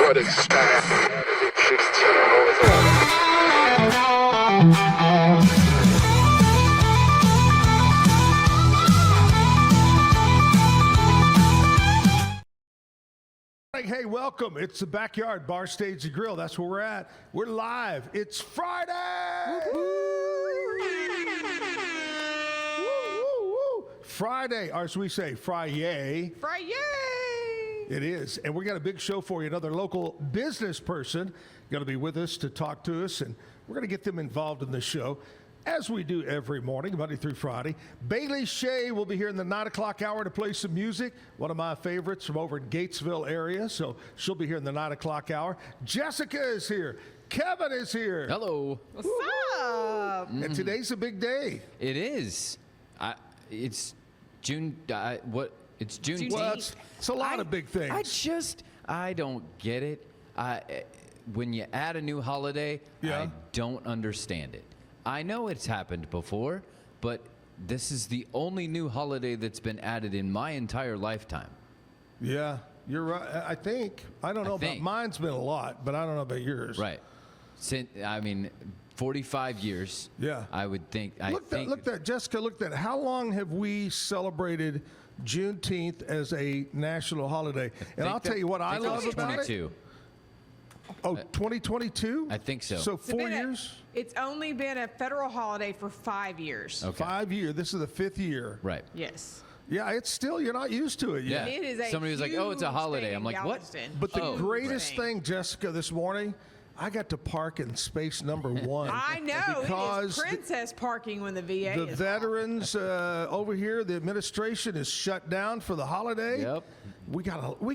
Hey, welcome. It's the Backyard Bar, Stage, and Grill. That's where we're at. We're live. It's Friday. Friday, or as we say, Friday. Friday. It is. And we got a big show for you. Another local business person going to be with us to talk to us, and we're going to get them involved in the show, as we do every morning, Monday through Friday. Bailey Shea will be here in the 9 o'clock hour to play some music. One of my favorites from over in Gatesville area, so she'll be here in the 9 o'clock hour. Jessica is here. Kevin is here. Hello. What's up? And today's a big day. It is. It's June. It's Juneteenth. Well, it's a lot of big things. I don't get it. When you add a new holiday, I don't understand it. I know it's happened before, but this is the only new holiday that's been added in my entire lifetime. Yeah, you're right. I think. I don't know about mine's been a lot, but I don't know about yours. Right. 45 years. Yeah. I would think. Look at Jessica, look at that. How long have we celebrated Juneteenth as a national holiday? And I'll tell you what I love about it. Oh, 2022? I think so. So 4 years? It's only been a federal holiday for 5 years. Okay. 5 years. This is the 5th year. Right. Yes. Yeah, it's still, you're not used to it yet. Yeah. It is a Somebody was like, oh, it's a holiday. I'm like, what? Galveston. But the greatest thing, Jessica, this morning, I got to park in space number 1. I know. Because it is princess parking when the VA the is veterans over here, the administration is shut down for the holiday. Yep. We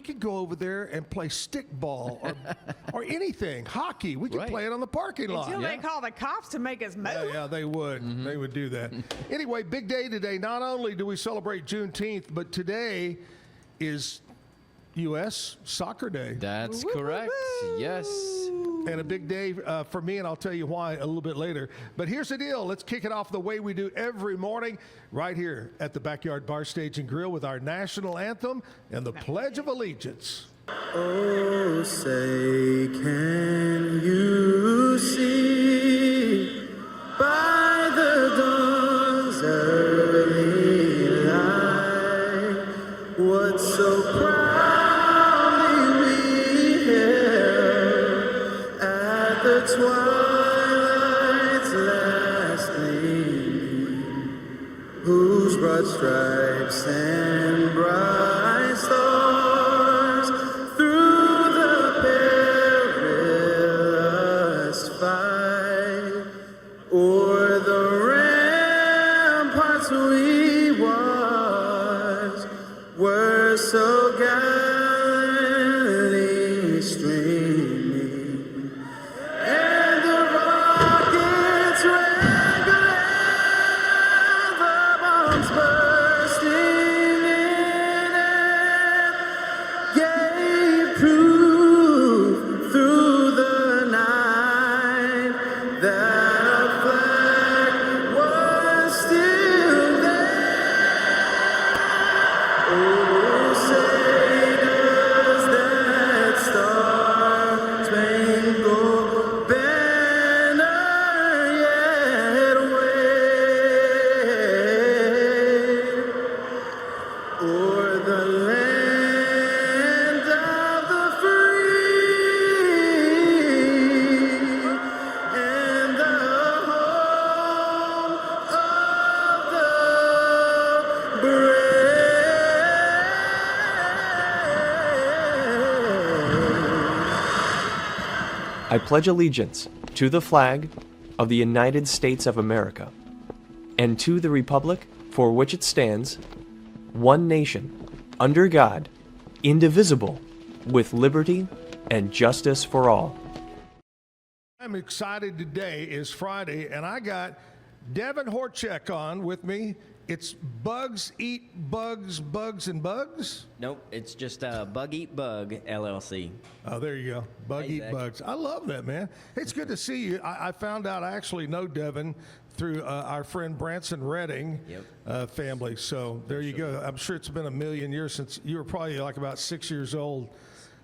could go over there and play stickball or anything, hockey. We could play it on the parking lot. Until they call the cops to make us move. Yeah, they would. They would do that. Anyway, big day today. Not only do we celebrate Juneteenth, but today is U.S. Soccer Day. That's correct. Yes. And a big day for me, and I'll tell you why a little bit later. But here's the deal. Let's kick it off the way we do every morning right here at the Backyard Bar, Stage, and Grill with our national anthem and the Pledge of Allegiance. Oh, say, can you see by the dawn's early light what so proudly we hailed at the twilight's last gleaming, whose broad stripes and bright stars through the perilous fight o'er the ramparts we watched were so gallantly streaming, and the rockets rang and the bombs bursting in and gave proof through the night that our flag was still there. Oh, say does that star-spangled banner yet wave o'er the land of the free and the home of the brave. I pledge allegiance to the flag of the United States of America and to the republic for which it stands, one nation, under God, indivisible, with liberty and justice for all. I'm excited. Today is Friday, and I got Devon Horacek on with me. It's Bugs Eat Bugs, Bugs and Bugs? Nope, it's just Bug Eat Bug LLC. Oh, there you go. Bug Hey, Eat Zach. Bugs. I love that, man. It's good to see you. I found out I actually know Devon through our friend Branson Redding family. So there you go. I'm sure it's been a million years since you were probably like about 6 years old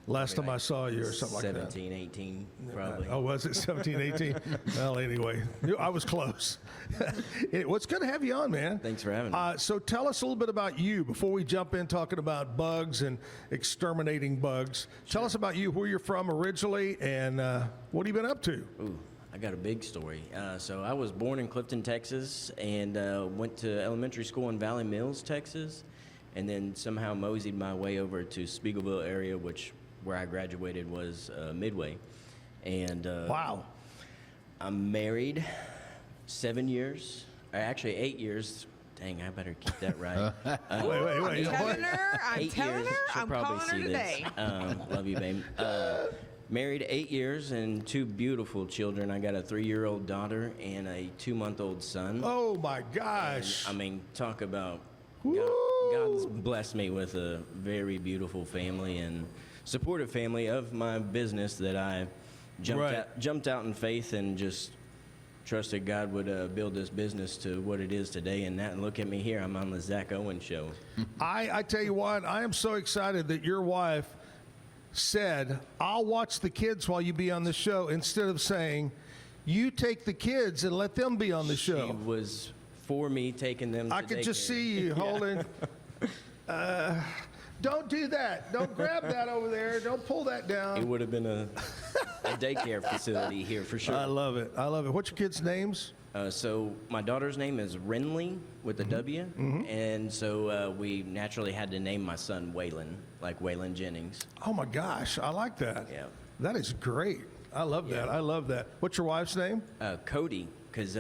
last time I saw you or something like that. 17, 18, probably. Oh, was it 17, 18? Well, anyway, I was close. Well, it's good to have you on, man. Thanks for having me. So tell us a little bit about you before we jump in talking about bugs and exterminating bugs. Tell us about you, where you're from originally, and what have you been up to? Ooh, I got a big story. So I was born in Clifton, Texas, and went to elementary school in Valley Mills, Texas, and then somehow moseyed my way over to Spiegelville area, where I graduated was Midway. And Wow. I'm married 7 years, or actually 8 years. Dang, I better keep that right. Wait. I'm telling her. I'm 8 telling years. her. She'll I'm probably calling her see today. this. Love you, babe. Married 8 years and 2 beautiful children. I got a 3-year-old daughter and a 2-month-old son. Oh, my gosh. I mean, talk about Woo! God's blessed me with a very beautiful family and supportive family of my business that I jumped out in faith and just trusted God would build this business to what it is today. And look at me here. I'm on the Zack Owen show. I tell you what, I am so excited that your wife said, I'll watch the kids while you be on the show, instead of saying, you take the kids and let them be on the show. She was for me taking them to I could just daycare. see you holding. Don't do that. Don't grab that over there. Don't pull that It down. would have been a daycare facility here for sure. I love it. I love it. What's your kids' names? So my daughter's name is Renly with a W, and so we naturally had to name my son Waylon, like Waylon Jennings. Oh my gosh, I like that. Yeah. That is great. I love that. Yeah. I love that. What's your wife's name? Cody, because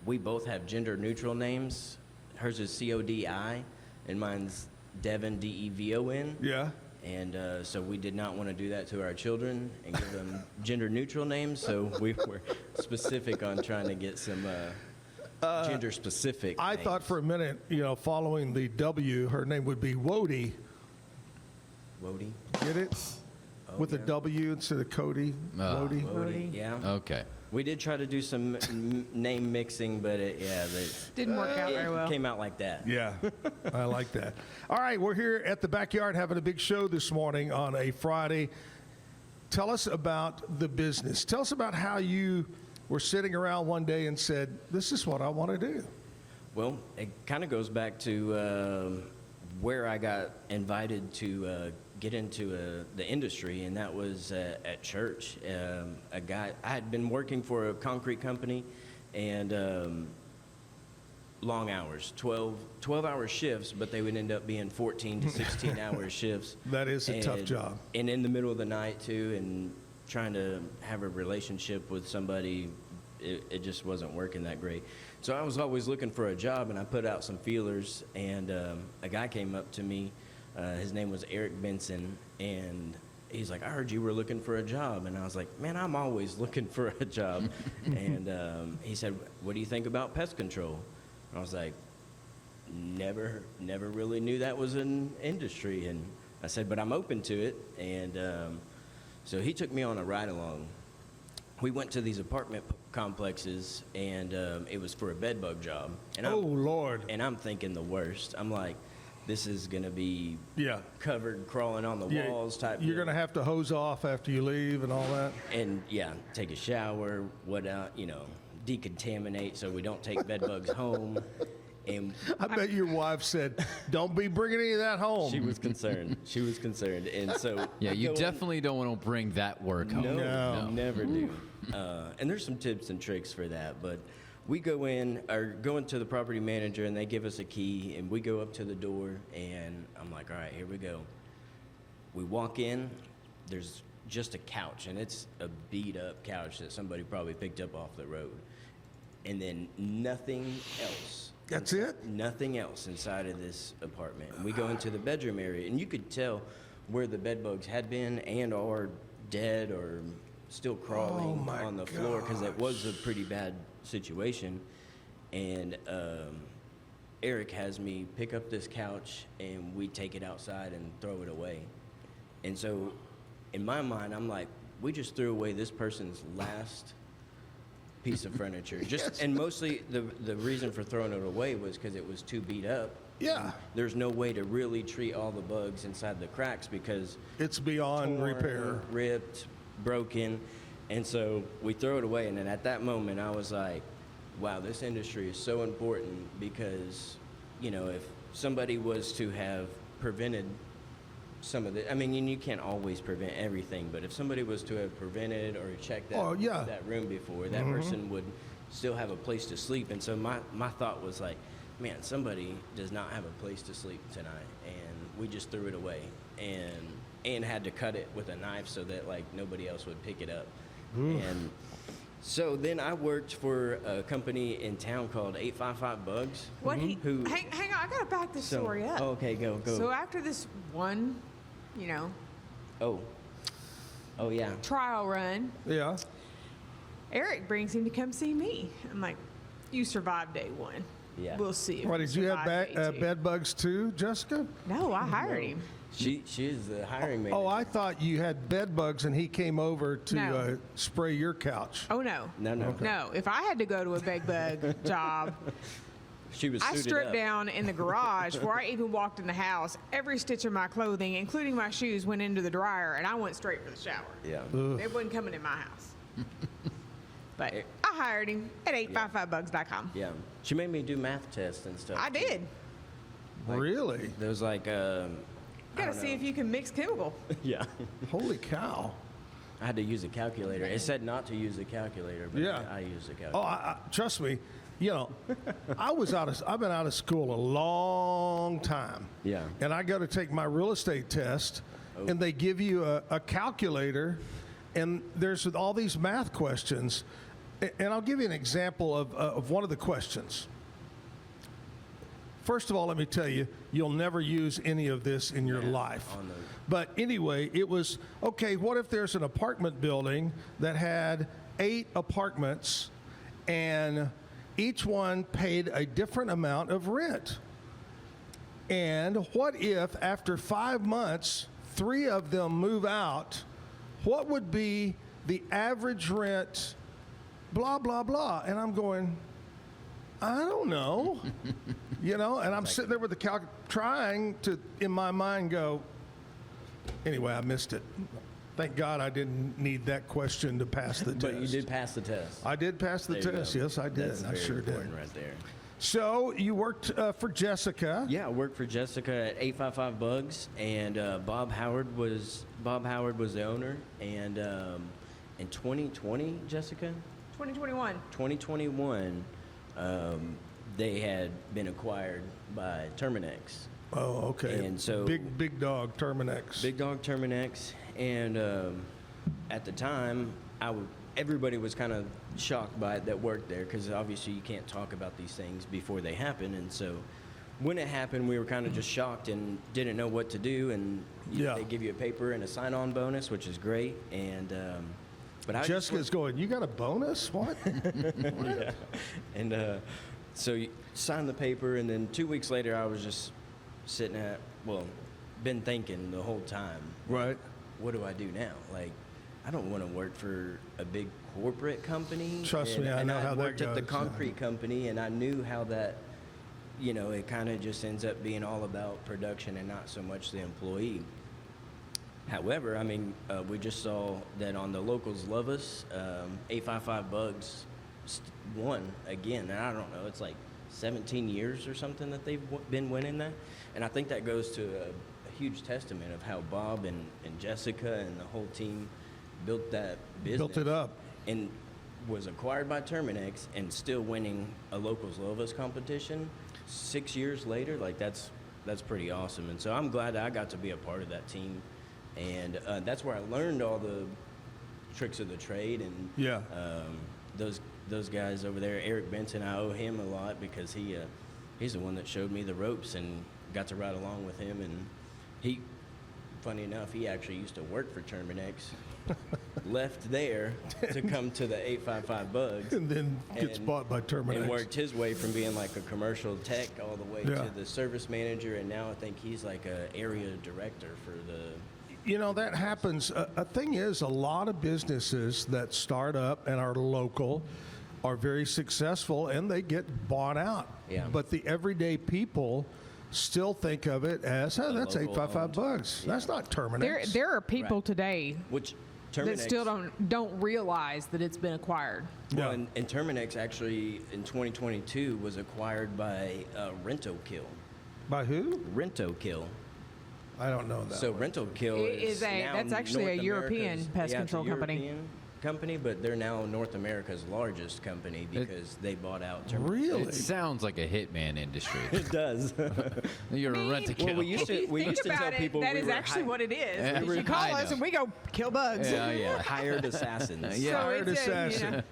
we both have gender-neutral names. Hers is Codi, and mine's Devon, Devon. Yeah. And so we did not want to do that to our children and give them gender-neutral names. So we were specific on trying to get some gender-specific. I names. thought for a minute, following the W, her name would be Wody. Wody. Get it? With a W instead of Cody. Wody. Wody. Yeah. Okay. We did try to do some name mixing, but Didn't work out very well. came out like that. Yeah, I like that. All right, we're here at the backyard having a big show this morning on a Friday. Tell us about the business. Tell us about how you were sitting around one day and said, this is what I want to do. Well, it kind of goes back to where I got invited to get into the industry, and that was at church. A guy, I had been working for a concrete company, and long hours, 12-hour shifts, but they would end up being 14 to 16-hour shifts. That is a tough job. And in the middle of the night, too, and trying to have a relationship with somebody, it just wasn't working that great. So I was always looking for a job, and I put out some feelers, and a guy came up to me. His name was Eric Benson, and he's like, I heard you were looking for a job. And I was like, man, I'm always looking for a job. And he said, what do you think about pest control? And I was like, never really knew that was an industry. And I said, but I'm open to it. And so he took me on a ride along. We went to these apartment complexes, and it was for a bed bug job. And Oh, Lord. And I'm thinking the worst. I'm like, this is going to be Yeah. covered, crawling on the Yeah, walls type You're deal. going to have to hose off after you leave and all that. And, yeah, take a shower, decontaminate so we don't take bed bugs home. And I bet your wife said, don't be bringing any of that home. she was concerned. And so Yeah, you go in- definitely don't want to bring that work home. No. Never do. And there's some tips and tricks for that, but we go into the property manager, and they give us a key, and we go up to the door, and I'm like, all right, here we go. We walk in, there's just a couch, and it's a beat-up couch that somebody probably picked up off the road, and then nothing else. That's it? Nothing else inside of this apartment. And we go into the bedroom area, and you could tell where the bed bugs had been and are dead or still crawling my on the floor, because it was a pretty bad situation. And Eric has me pick up this couch, and we take it outside and throw it away. And so in my mind, I'm like, we just threw away this person's last piece of furniture. And mostly the reason for throwing it away was because it was too beat up, Yeah. There's no way to really treat all the bugs inside the cracks because It's beyond torn, repair. ripped, broken. And so we throw it away. And then at that moment, I was like, wow, this industry is so important because, you know, if somebody was to have prevented some of the, I mean, you can't always prevent everything, but if somebody was to have prevented or checked that room before, that person would still have a place to sleep. And so my thought was like, man, somebody does not have a place to sleep tonight. And we just threw it away and had to cut it with a knife so that like nobody else would pick it up. And so then I worked for a company in town called 855 Bugs. What he, Who- hang on, I gotta back this So- story up. oh, okay, go. So after this one, you know, Oh yeah. trial run, Yeah. Eric brings him to come see me. I'm like, you survived day one. Yeah. We'll see. If Why, you did you have survive day two." bed bugs too, Jessica? No, I hired him. She is the hiring manager. Oh, I thought you had bed bugs and he came over to No. spray your couch. Oh no. No. No, if I had to go to a bed bug job, She was I suited stripped up. down in the garage before I even walked in the house. Every stitch of my clothing, including my shoes, went into the dryer, and I went straight for the shower. Yeah. It wasn't coming in my house. But I hired him at 855bugs.com. Yeah. She made me do math tests and stuff. I did. Really? There was like, Got to see if you can mix chemical. yeah. Holy cow. I had to use a calculator. It said not to use a calculator, but Yeah. I used a calculator. Oh, trust me. You know, I've been out of school a long time. Yeah. And I go to take my real estate test, and they give you a calculator, and there's all these math questions. And I'll give you an example of one of the questions. First of all, let me tell you, you'll never use any of this in your life. on the- But anyway, it was, okay, what if there's an apartment building that had 8 apartments and each one paid a different amount of rent? And what if after 5 months, 3 of them move out? What would be the average rent? Blah, blah, blah. And I'm going, I don't know. You know, and I'm sitting there with the trying to, in my mind, go, anyway, I missed it. Thank God I didn't need that question to pass the test. But you did pass the test. I did pass the There you test. go. Yes, I did. That's I very sure did. important right there. So you worked for Jessica. Yeah, I worked for Jessica at 855 Bugs, and Bob Howard was the owner. And in 2020, Jessica, 2021. 2021, they had been acquired by Terminex. Oh, okay. And so- big dog Terminex. Big Dog Terminex, and at the time, everybody was kind of shocked by it that worked there because obviously you can't talk about these things before they happen, and so when it happened, we were kind of just shocked and didn't know what to do, and Yeah. they give you a paper and a sign-on bonus, which is great, and but I just Jessica's going, you got a bonus? What? yeah. And so you sign the paper, and then 2 weeks later, I was just sitting been thinking the whole time, Right. what do I do now? Like, I don't want to work for a big corporate company. Trust me, I know how that worked at the goes, concrete company, and I knew how that, you know, it kind of just ends up being all about production and not so much the employee. However, I mean, we just saw that on the Locals Love Us, 855 Bugs won again. And I don't know, it's like 17 years or something that they've been winning that. And I think that goes to a huge testament of how Bob and Jessica and the whole team built that business. Built it up. And was acquired by Terminex and still winning a Locals Love Us competition 6 years later. Like, that's pretty awesome. And so I'm glad that I got to be a part of that team. And that's where I learned all the tricks of the trade. And Yeah. those guys over there, Eric Benson, I owe him a lot because he's the one that showed me the ropes and got to ride along with him. And he, funny enough, he actually used to work for Terminex, left there to come to the 855 Bugs. And then gets And- bought by Terminex. And worked his way from being like a commercial tech all the way Yeah. to the service manager, and now I think he's like a area director for the. You know, that happens. A thing is, a lot of businesses that start up and are local are very successful and they get bought out. Yeah. But the everyday people still think of it as, oh, that's local $855. That's not Terminex. There are people today Which that Terminex still don't realize that it's been acquired. Well, Yeah. and Terminex actually in 2022 was acquired by Rent-O-Kill. By who? Rent-O-Kill. I don't know that. So Rent-O-Kill Is now that's actually a North European America's- pest yeah, it's a control company. European company, but they're now North America's largest company because they bought out Terminex. Really? It sounds like a hitman industry. It does. You're a rent a kill. Well, we used to If you think tell about it, people that we is were actually what it is. Yeah. You call I us know. and we go kill bugs. Yeah, yeah. hired assassins. Yeah. Hired it's assassin.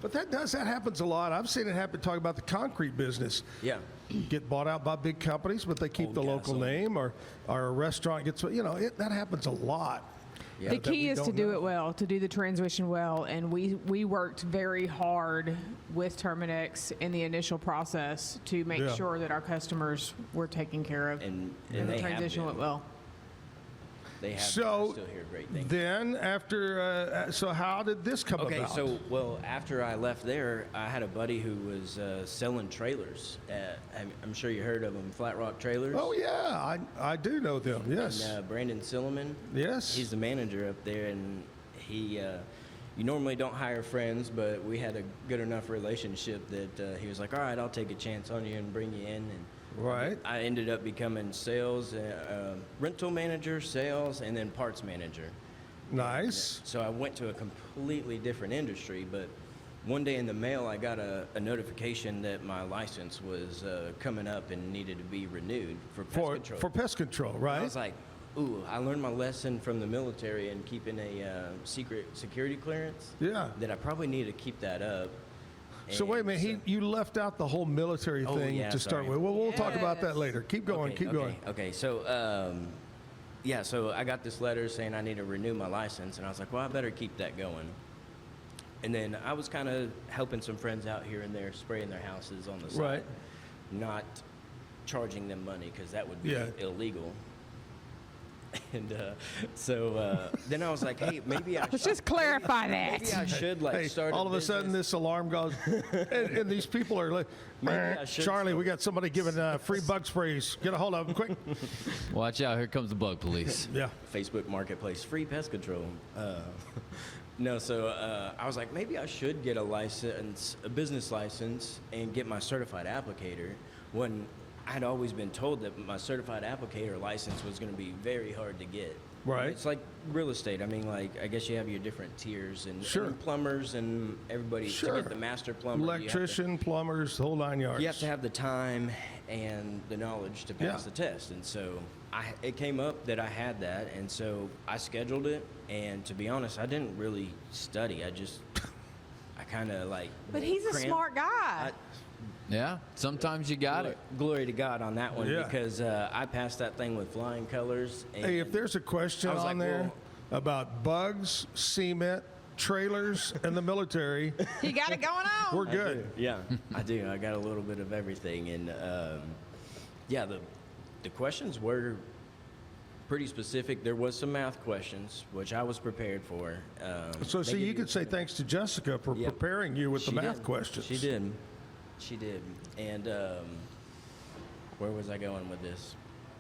But that happens a lot. I've seen it happen. Talk about the concrete business. Yeah. Get bought out by big companies, but they keep Old the local Castle. name, or a restaurant gets, that happens a lot. Yeah. The that key we is to don't do know. it well, to do the transition well, and we worked very hard with Terminex in the initial process to make Yeah. sure that our customers were taken care of, And the they have transition went been. well. They have So I still hear great things. then after, so how did this come Okay, about? so well, after I left there, I had a buddy who was selling trailers. I'm sure you heard of them, Flat Rock Trailers. Oh yeah, I do know them. Yes. And, Brandon Silliman. Yes. He's the manager up there, and he. You normally don't hire friends, but we had a good enough relationship that he was like, "All right, I'll take a chance on you and bring you in." And Right. I ended up becoming sales, rental manager, sales, and then parts manager. Nice. So I went to a completely different industry, but one day in the mail I got a notification that my license was coming up and needed to be renewed for pest control. For pest control, I right? was like, ooh, I learned my lesson from the military and keeping a secret security clearance. Yeah. That I probably need to keep that up. So wait a And minute, you left out the whole military Oh, thing yeah, to start sorry. with. Well, we'll talk about that Yes. later. Keep going, keep going. Okay, so so I got this letter saying I need to renew my license, and I was like, well, I better keep that going. And then I was kind of helping some friends out here and there, spraying their houses on the side, Right. not charging them money because that would be Yeah. illegal. And so then I was like, hey, maybe I Let's should. just clarify that. Maybe I should Hey, start. all of a sudden business. this alarm goes, and these people are like, Maybe I should Charlie, start- we got somebody giving free bug sprays. Get a hold of them quick. Watch out, here comes the bug police. Yeah. Facebook Marketplace, free pest control. No, so I was like, maybe I should get a license, a business license, and get my certified applicator. When I'd always been told that my certified applicator license was going to be very hard to get. Right. It's like real estate. I mean, like I guess you have your different tiers and, Sure. and plumbers and everybody Sure. to get the master plumber. Electrician, plumbers, the whole 9 yards. You have to have the time and the knowledge to pass Yeah. the test. And so it came up that I had that, and so I scheduled it. And to be honest, I didn't really study. I kind of like. But he's a crammed. smart guy. Yeah, sometimes you got it. Glory to God on that one Yeah. because I passed that thing with flying colors. And Hey, if there's a question I was on like, there well- about bugs, cement, trailers, and the military, He got it going on. we're good. Yeah, I do. I got a little bit of everything, and yeah, the questions were pretty specific. There was some math questions, which I was prepared for. So They see, give you could say thanks to Jessica for Yep. preparing you with the She math did. questions. She did. She did. And where was I going with this?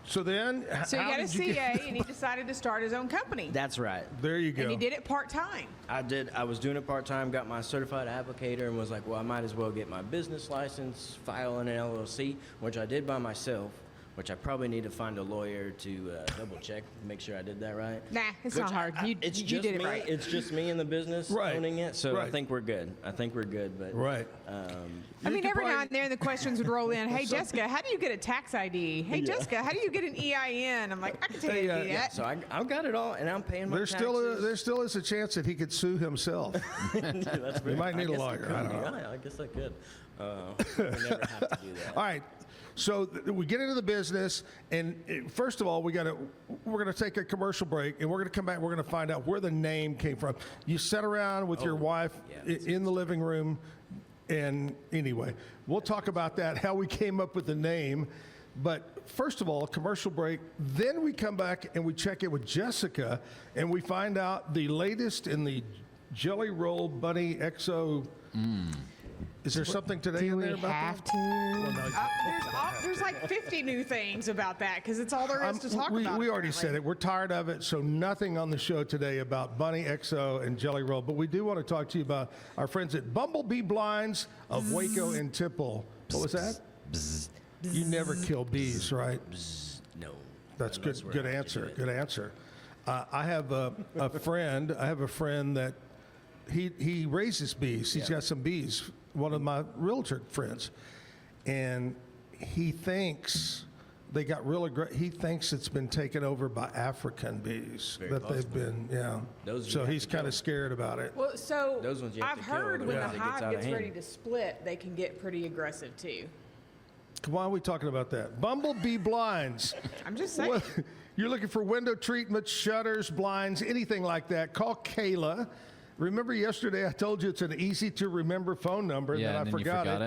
So then, So he how got a did you CA get? and he decided to start his own company. That's right. There you go. And he did it part time. I did. I was doing it part time. Got my certified applicator, and was like, well, I might as well get my business license, file in an LLC, which I did by myself. Which I probably need to find a lawyer to double check, make sure I did that right. Nah, it's Which not hard. You it's you just did it me. right. It's just me in the business Right. owning it, so I Right. think we're good. I think we're good. But Right. I mean, You every could now and then the questions would roll in. Hey, Jessica, how do you get a tax ID? Hey, Jessica, how do you get an EIN? I'm like, I can tell you how to do that. so I've got it all, and I'm paying my There taxes. still is a chance that he could sue himself. That's You might need a guess lawyer. could. I don't know. Yeah, I guess I could. We never have to do that. All right. So we get into the business, and first of all, we're gonna take a commercial break, and we're gonna come back. We're gonna find out where the name came from. You sat around with your wife yeah, in the living room, and anyway, we'll talk about that, how we came up with the name. But first of all, a commercial break. Then we come back and we check in with Jessica, and we find out the latest in the Jelly Roll Bunny XO Is there something today Do in we there about have that? to? Well, no, There's like 50 new things about that because it's all there is to talk we about. already apparently. said it. We're tired of it, so nothing on the show today about Bunny XO and Jelly Roll. But we do want to talk to you about our friends at Bumblebee Blinds of Waco and Temple. What was that? You never kill bees, right? No. That's unless good. we're Good out to do answer. it. Good answer. I have a friend. I have a friend that he raises bees. He's got some bees. One of my realtor friends, and he thinks they got real aggressive. He thinks it's been taken over by African bees. Very that possible. they've been. Yeah. Those you so have heard to kill. kind of scared about it. Well, so Those ones you have I've to kill, heard when the otherwise it gets hive out of gets ready hand. to split, they can get pretty aggressive too. Why are we talking about that? Bumblebee Blinds. I'm just saying. Well, you're looking for window treatments, shutters, blinds, anything like that. Call Kayla. Remember yesterday I told you it's an easy to remember phone number, Yeah, and then I and then you forgot forgot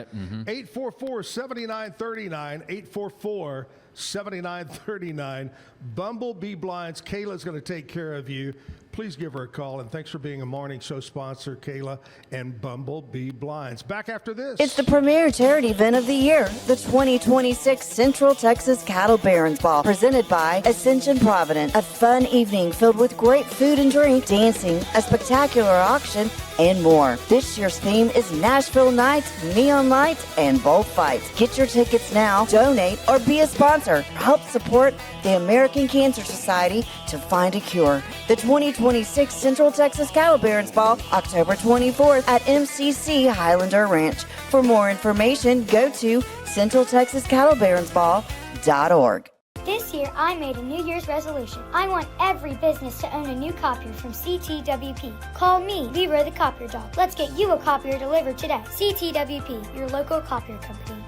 it. it. 844-7939, 844-7939. Bumblebee Blinds. Kayla's going to take care of you. Please give her a call, and thanks for being a morning show sponsor, Kayla, and Bumblebee Blinds. Back after this. It's the premier charity event of the year, the 2026 Central Texas Cattle Barons Ball, presented by Ascension Providence. A fun evening filled with great food and drink, dancing, a spectacular auction, and more. This year's theme is Nashville Nights, Neon Lights, and Bullfights. Get your tickets now, donate, or be a sponsor. Help support the American Cancer Society to find a cure. The 2026 Central Texas Cattle Barons Ball, October 24th at MCC Highlander Ranch. For more information, go to centraltexascattlebaronsball.org. This year, I made a New Year's resolution. I want every business to own a new copier from CTWP. Call me, Leroy the Copier Dog. Let's get you a copier delivered today. CTWP, your local copier company.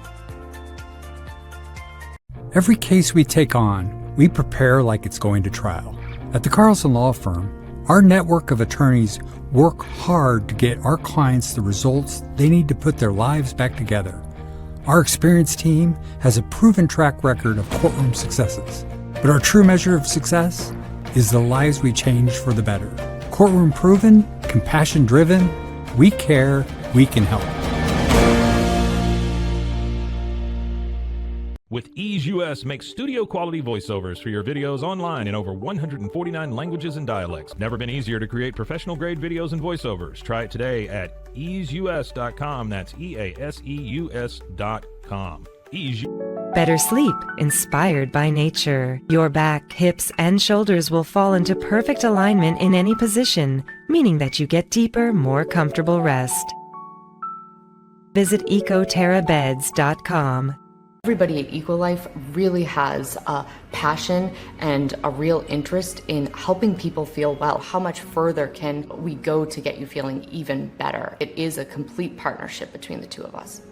Every case we take on, we prepare like it's going to trial. At the Carlson Law Firm, our network of attorneys work hard to get our clients the results they need to put their lives back together. Our experienced team has a proven track record of courtroom successes. But our true measure of success is the lives we change for the better. Courtroom proven, compassion driven, we care, we can help. With Ease US, make studio quality voiceovers for your videos online in over 149 languages and dialects. Never been easier to create professional grade videos and voiceovers. Try it today at easeus.com. That's EASEUS.com. Ease. Better sleep, inspired by nature. Your back, hips, and shoulders will fall into perfect alignment in any position, meaning that you get deeper, more comfortable rest. Visit ecoterrabeds.com. Everybody at EcoLife really has a passion and a real interest in helping people feel well. How much further can we go to get you feeling even better? It is a complete partnership between the two of us.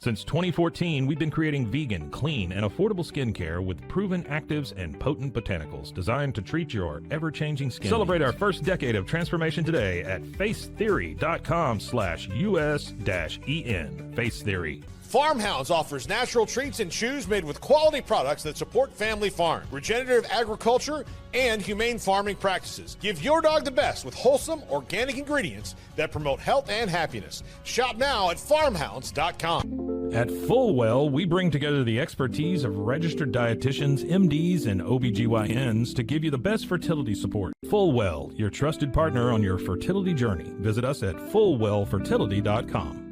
Since 2014, we've been creating vegan, clean, and affordable skincare with proven actives and potent botanicals designed to treat your ever-changing skin. Celebrate our first decade of transformation today at facetheory.com/US-EN. Face Theory. Farmhounds offers natural treats and chews made with quality products that support family farm, regenerative agriculture, and humane farming practices. Give your dog the best with wholesome, organic ingredients that promote health and happiness. Shop now at farmhounds.com. At Fullwell, we bring together the expertise of registered dietitians, MDs, and OBGYNs to give you the best fertility support. Fullwell, your trusted partner on your fertility journey. Visit us at fullwellfertility.com.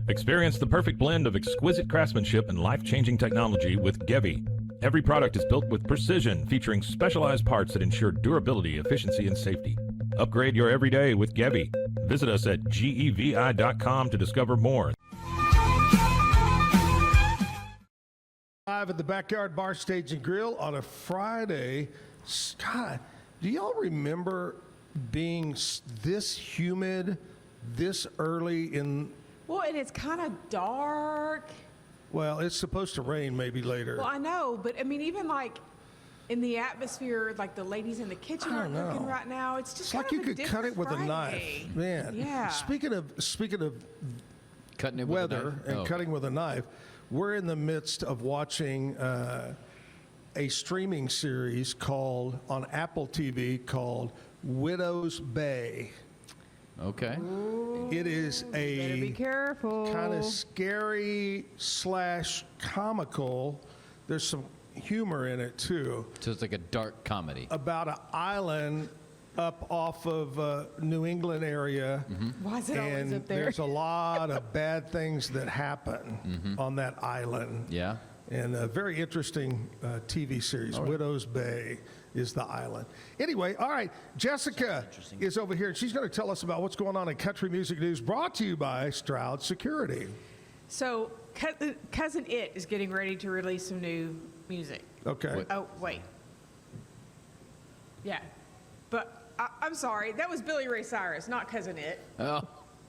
Experience the perfect blend of exquisite craftsmanship and life-changing technology with Gevi. Every product is built with precision, featuring specialized parts that ensure durability, efficiency, and safety. Upgrade your everyday with Gevi. Visit us at gevi.com to discover more. Live at the Backyard Bar, Stage and Grill on a Friday. God, do y'all remember being this humid this early in? Well, and it's kind of dark. Well, it's supposed to rain maybe later. Well, I know, but I mean, even like in the atmosphere, like the ladies in the kitchen aren't cooking right now. It's just it's like kind you of a could cut it with different a knife, Friday. man. Yeah. Speaking of Cutting it weather with a knife? and Oh. cutting with a knife, we're in the midst of watching a streaming series called on Apple TV called Widow's Bay. Okay. It is Better be a careful. kind of scary / comical. There's some humor in it too. So it's like a dark comedy. About an island up off of New England area. Why is it always And up there? there's a lot of bad things that happen on that island. Yeah. And a very interesting TV series. Widow's Bay is the island. Anyway, all right, Jessica is over here, and she's going to tell us about what's going on in country music news, brought to you by Stroud Security. So, Cousin It is getting ready to release some new music. Okay. Oh, wait. Yeah. But I'm sorry, that was Billy Ray Cyrus, not Cousin It. Oh.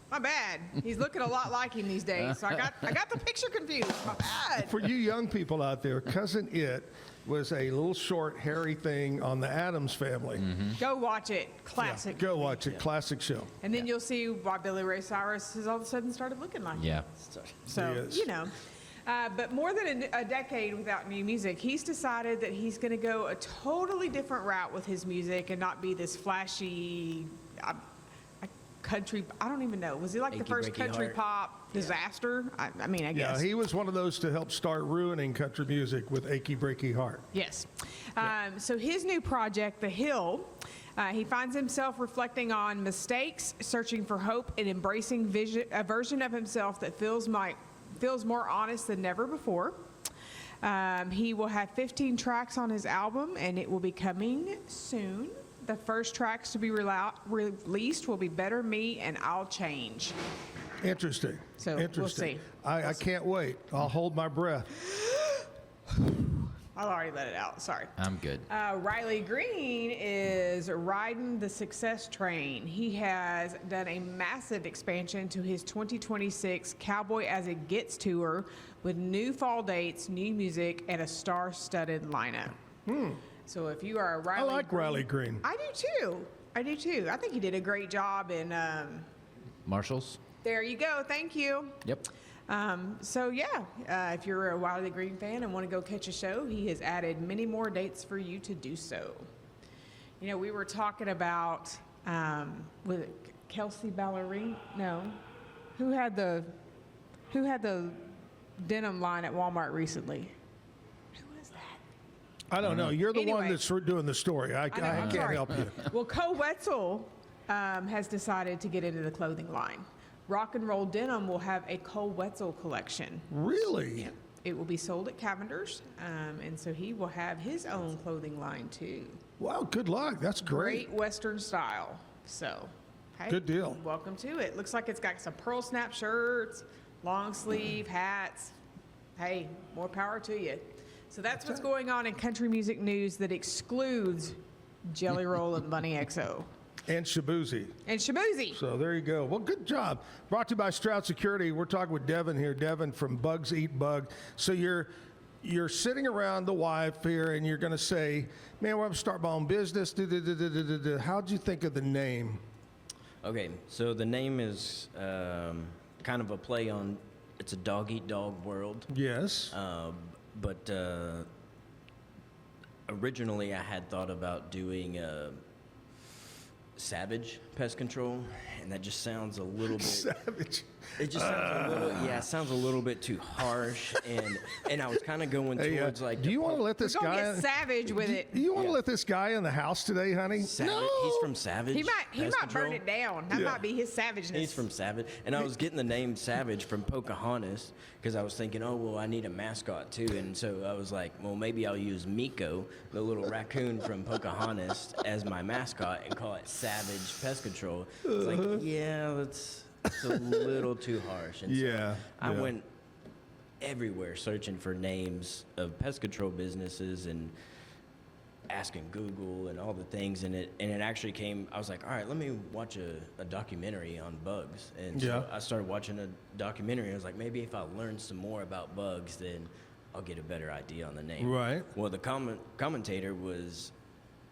My bad. He's looking a lot like him these days, so I got the picture confused. My bad. For you young people out there, Cousin It was a little short, hairy thing on the Addams Family. Go watch it. Classic. Go watch it. Classic show. And then you'll see why Billy Ray Cyrus has all of a sudden started looking like him. Yeah. So, Yes. you know. But more than a decade without new music, he's decided that he's going to go a totally different route with his music and not be this flashy country. I don't even know. Was he like the Achy first breaky country heart. pop disaster? I mean, I guess. Yeah, he was one of those to help start ruining country music with Achy Breaky Heart. Yes. So his new project, The Hill, he finds himself reflecting on mistakes, searching for hope, and embracing a version of himself that feels more honest than never before. He will have 15 tracks on his album, and it will be coming soon. The first tracks to be released will be Better Me and I'll Change. Interesting. So, we'll Interesting. see. I can't wait. I'll hold my breath. I've already let it out. Sorry. I'm good. Riley Green is riding the success train. He has done a massive expansion to his 2026 Cowboy as It Gets tour with new fall dates, new music, and a star-studded lineup. So if you are a Riley I like Riley Green. I do too. I think he did a great job in. Marshalls? There you go. Thank you. Yep. So yeah, if you're a Wiley Green fan and want to go catch a show, he has added many more dates for you to do so. You know, we were talking about with Kelsey Ballerine. No, who had the denim line at Walmart recently? Who was that? I don't know. You're the one Anyway. that's doing the story. I I'm can't sorry. help you. Well, Co Wetzel has decided to get into the clothing line. Rock and Roll Denim will have a Co Wetzel collection. Really? It will be sold at Cavender's, and so he will have his own clothing line too. Wow, good luck. That's great. Great Western style. So, hey, Good deal. Welcome to it. Looks like it's got some pearl snap shirts, long sleeve hats. Hey, more power to you. So that's what's going on in country music news that excludes Jelly Roll and Bunny XO. And Shabuzi. And Shabuzi. So there you go. Well, good job. Brought to you by Stroud Security. We're talking with Devon here. Devon from Bugs Eat Bug. So you're sitting around the wife here and you're going to say, man, we're going to start my own business. How'd you think of the name? Okay, so the name is kind of a play on, it's a dog-eat-dog world. Yes. But originally I had thought about doing Savage Pest Control, and that just sounds a little bit... Savage. It just sounds a little, it sounds a little bit too harsh, and I was kind of going towards like... Do you want to let this We're gonna guy... get savage with it. Do you want to let this guy in the house today, honey? Savage, he's from Savage. He might Pest burn Control. it down. That might be his savageness. He's from Savage. And I was getting the name Savage from Pocahontas because I was thinking, oh, well, I need a mascot too. And so I was like, well, maybe I'll use Miko, the little raccoon from Pocahontas, as my mascot and call it Savage Pest Control. It's like, yeah, it's a little too harsh. And so I went everywhere searching for names of pest control businesses and asking Google and all the things, and it actually came. I was like, all right, let me watch a documentary on bugs, and so I started watching a documentary. I was like, maybe if I learn some more about bugs, then I'll get a better idea on the name. Right. Well, the commentator was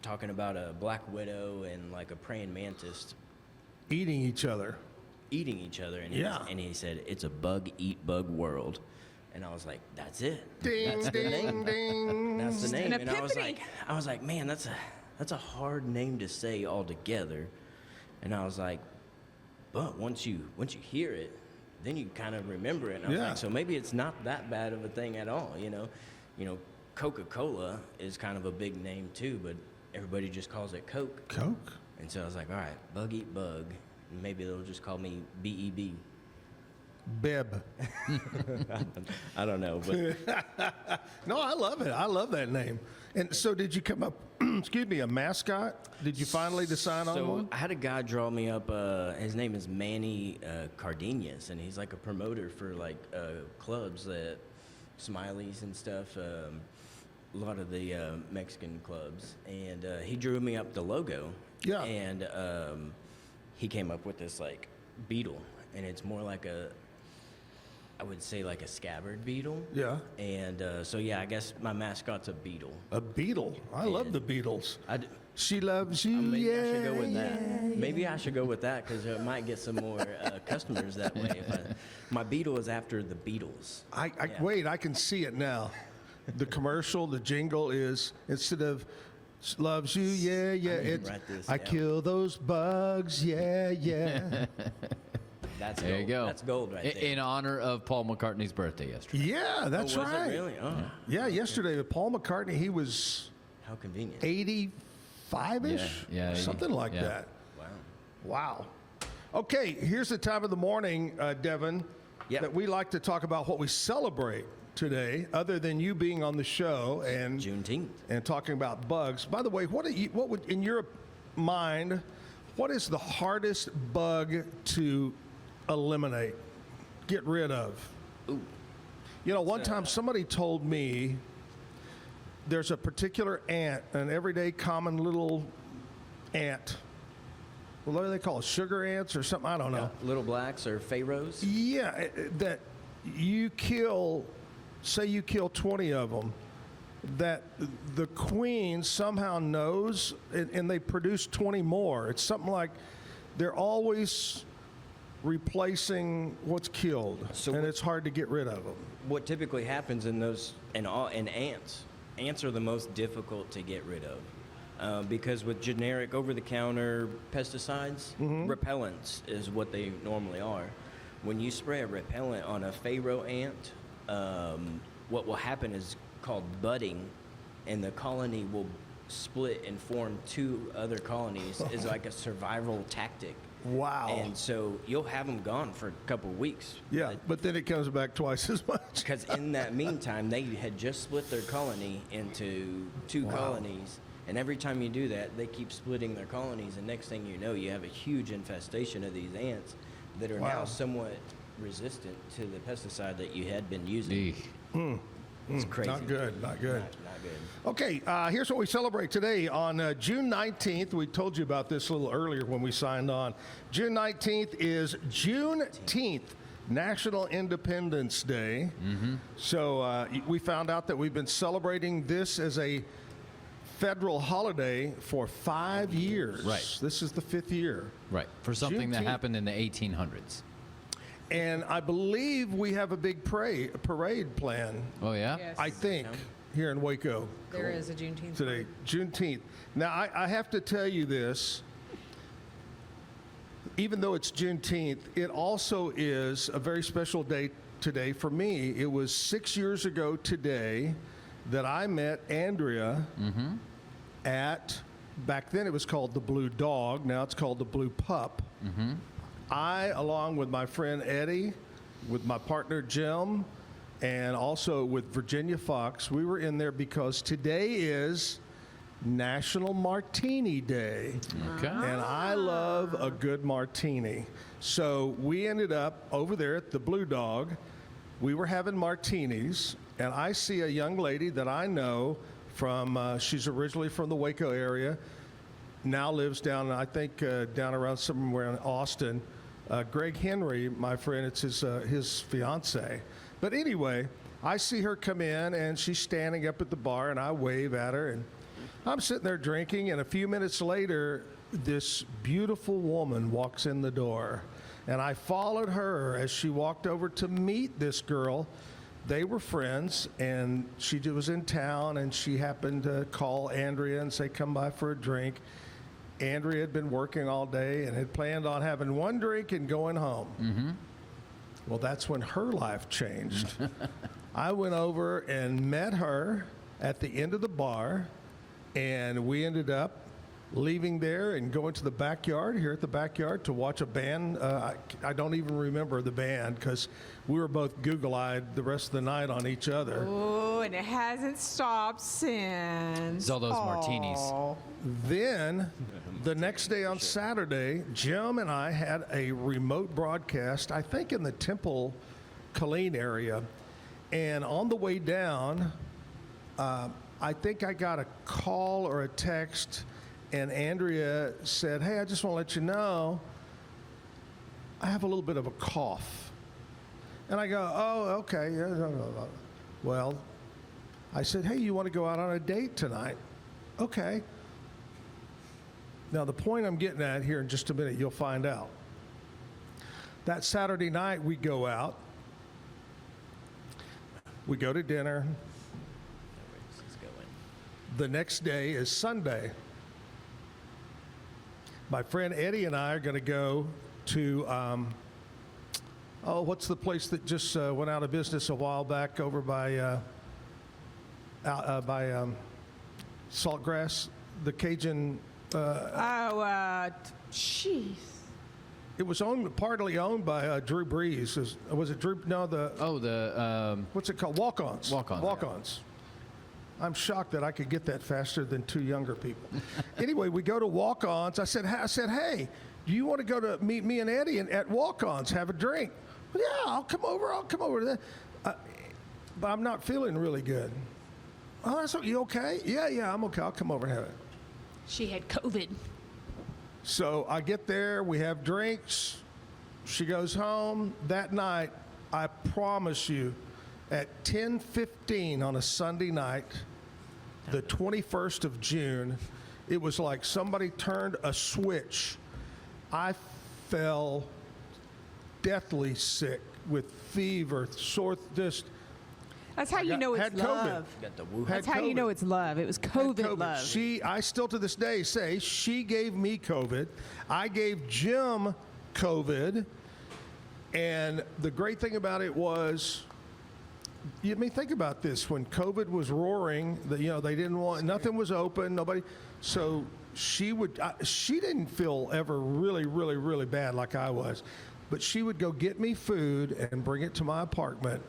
talking about a black widow and like a praying mantis Eating each other. And he said it's a bug eat bug world. And I was like, that's it. Ding, That's the name. ding. That's the name. An And I epiphany. was like, man, that's a hard name to say altogether. And I was like, but once you hear it, then you kind of remember it. And I was like, so maybe it's not that bad of a thing at all, you know. Coca-Cola is kind of a big name too, but everybody just calls it Coke. Coke. And so I was like, all right, bug eat bug. Maybe they'll just call me BEB. Beb. I don't know, but No, I love it. I love that name. And so did you come up, excuse me, a mascot? Did you finally decide on one? So I had a guy draw me up. His name is Manny Cardenas, and he's like a promoter for like clubs that Smileys and stuff. A lot of the Mexican clubs, and he drew me up the logo. Yeah. And he came up with this like beetle, and it's more like I would say like a scabbard beetle. Yeah. And so yeah, I guess my mascot's a beetle. A beetle. I love the Beatles. She loves you. Maybe I should go with that. Maybe I should go with that because I might get some more customers that way. My beetle is after the Beatles. Wait, I can see it now. The commercial, the jingle is, instead of loves you, yeah, yeah, it's I kill those bugs, yeah, yeah. That's there gold. You go. That's gold right there. In honor of Paul McCartney's birthday yesterday. Yeah, that's was right. It really? Oh. Yeah, yesterday with Paul McCartney, he was how convenient. 85-ish? Yeah, something like that. Wow. Okay, here's the time of the morning, Devon, that we like to talk about what we celebrate today, other than you being on the show and Juneteenth and talking about bugs. By the way, what would, in your mind, what is the hardest bug to eliminate, get rid of? Ooh. You know, one time somebody told me there's a particular ant, an everyday common little ant. Well, what do they call it? Sugar ants or something? I don't know. Little blacks or pharaohs? Yeah, that you kill, say you kill 20 of them, that the queen somehow knows, and they produce 20 more. It's something like they're always replacing what's killed, and it's hard to get rid of them. What typically happens in those, and ants are the most difficult to get rid of. Because with generic over-the-counter pesticides, repellents is what they normally are. When you spray a repellent on a pharaoh ant, what will happen is called budding, and the colony will split and form two other colonies. Is like a survival tactic. Wow. And so you'll have them gone for a couple of weeks. Yeah, but then it comes back twice as much. Because in that meantime, they had just split their colony into two colonies. And every time you do that, they keep splitting their colonies. And next thing you know, you have a huge infestation of these ants that are now somewhat resistant to the pesticide that you had been using. It's crazy. Not good, not good. Not good. Okay, here's what we celebrate today. On June 19th, we told you about this a little earlier when we signed on. June 19th is Juneteenth, National Independence Day. So we found out that we've been celebrating this as a federal holiday for 5 years. Right. This is the 5th year. Right. For something that Juneteenth. happened in the 1800s. And I believe we have a big parade planned. Oh, yeah? Yes. I think, here in Waco. There is a Juneteenth Today, Juneteenth. Now, I have to tell you this. Even though it's Juneteenth, it also is a very special day today for me. It was 6 years ago today that I met Andrea at, back then it was called the Blue Dog. Now it's called the Blue Pup. I, along with my friend Eddie, with my partner Jim, and also with Virginia Fox, we were in there because today is National Martini Day. Okay. And I love a good martini. So we ended up over there at the Blue Dog. We were having martinis, and I see a young lady that I know from, she's originally from the Waco area, now lives down, I think, down around somewhere in Austin. Greg Henry, my friend, it's his fiance. But anyway, I see her come in, and she's standing up at the bar, and I wave at her, and I'm sitting there drinking, and a few minutes later, this beautiful woman walks in the door, and I followed her as she walked over to meet this girl. They were friends, and she was in town, and she happened to call Andrea and say, come by for a drink. Andrea had been working all day and had planned on having one drink and going home. Mm-hmm. Well, that's when her life changed. I went over and met her at the end of the bar, and we ended up leaving there and going to the backyard, here at the backyard, to watch a band. I don't even remember the band because we were both Google-eyed the rest of the night on each other. Oh, and it hasn't stopped since. It's all those martinis. Then, the next day on Saturday, Jim and I had a remote broadcast, I think in the Temple, Killeen area. And on the way down, I think I got a call or a text, and Andrea said, hey, I just want to let you know, I have a little bit of a cough. And I go, oh, okay. Yeah, no. Well, I said, hey, you want to go out on a date tonight? Okay. Now, the point I'm getting at here in just a minute, you'll find out. That Saturday night, we go out. We go to dinner. The next day is Sunday. My friend Eddie and I are going to go to, what's the place that just went out of business a while back over by Saltgrass, the Cajun. Jeez. It was partly owned by Drew Brees. Was it Drew? No, what's it called? Walk-Ons. Walk-Ons. I'm shocked that I could get that faster than two younger people. Anyway, we go to Walk-Ons. I said, hey, do you want to go to meet me and Eddie at Walk-Ons, have a drink? Well, yeah, I'll come over. But I'm not feeling really good. Oh, that's okay. You okay? Yeah, I'm okay. I'll come over and have it. She had COVID. So I get there, we have drinks. She goes home. That night, I promise you, at 10:15 on a Sunday night, the 21st of June, it was like somebody turned a switch. I fell deathly sick with fever, sore, just. That's how you know it's love. That's how you know it's love. It was COVID love. I still to this day say she gave me COVID. I gave Jim COVID. And the great thing about it was, think about this. When COVID was roaring, they didn't want, nothing was open, nobody. So she didn't feel ever really, really, really bad like I was. But she would go get me food and bring it to my apartment.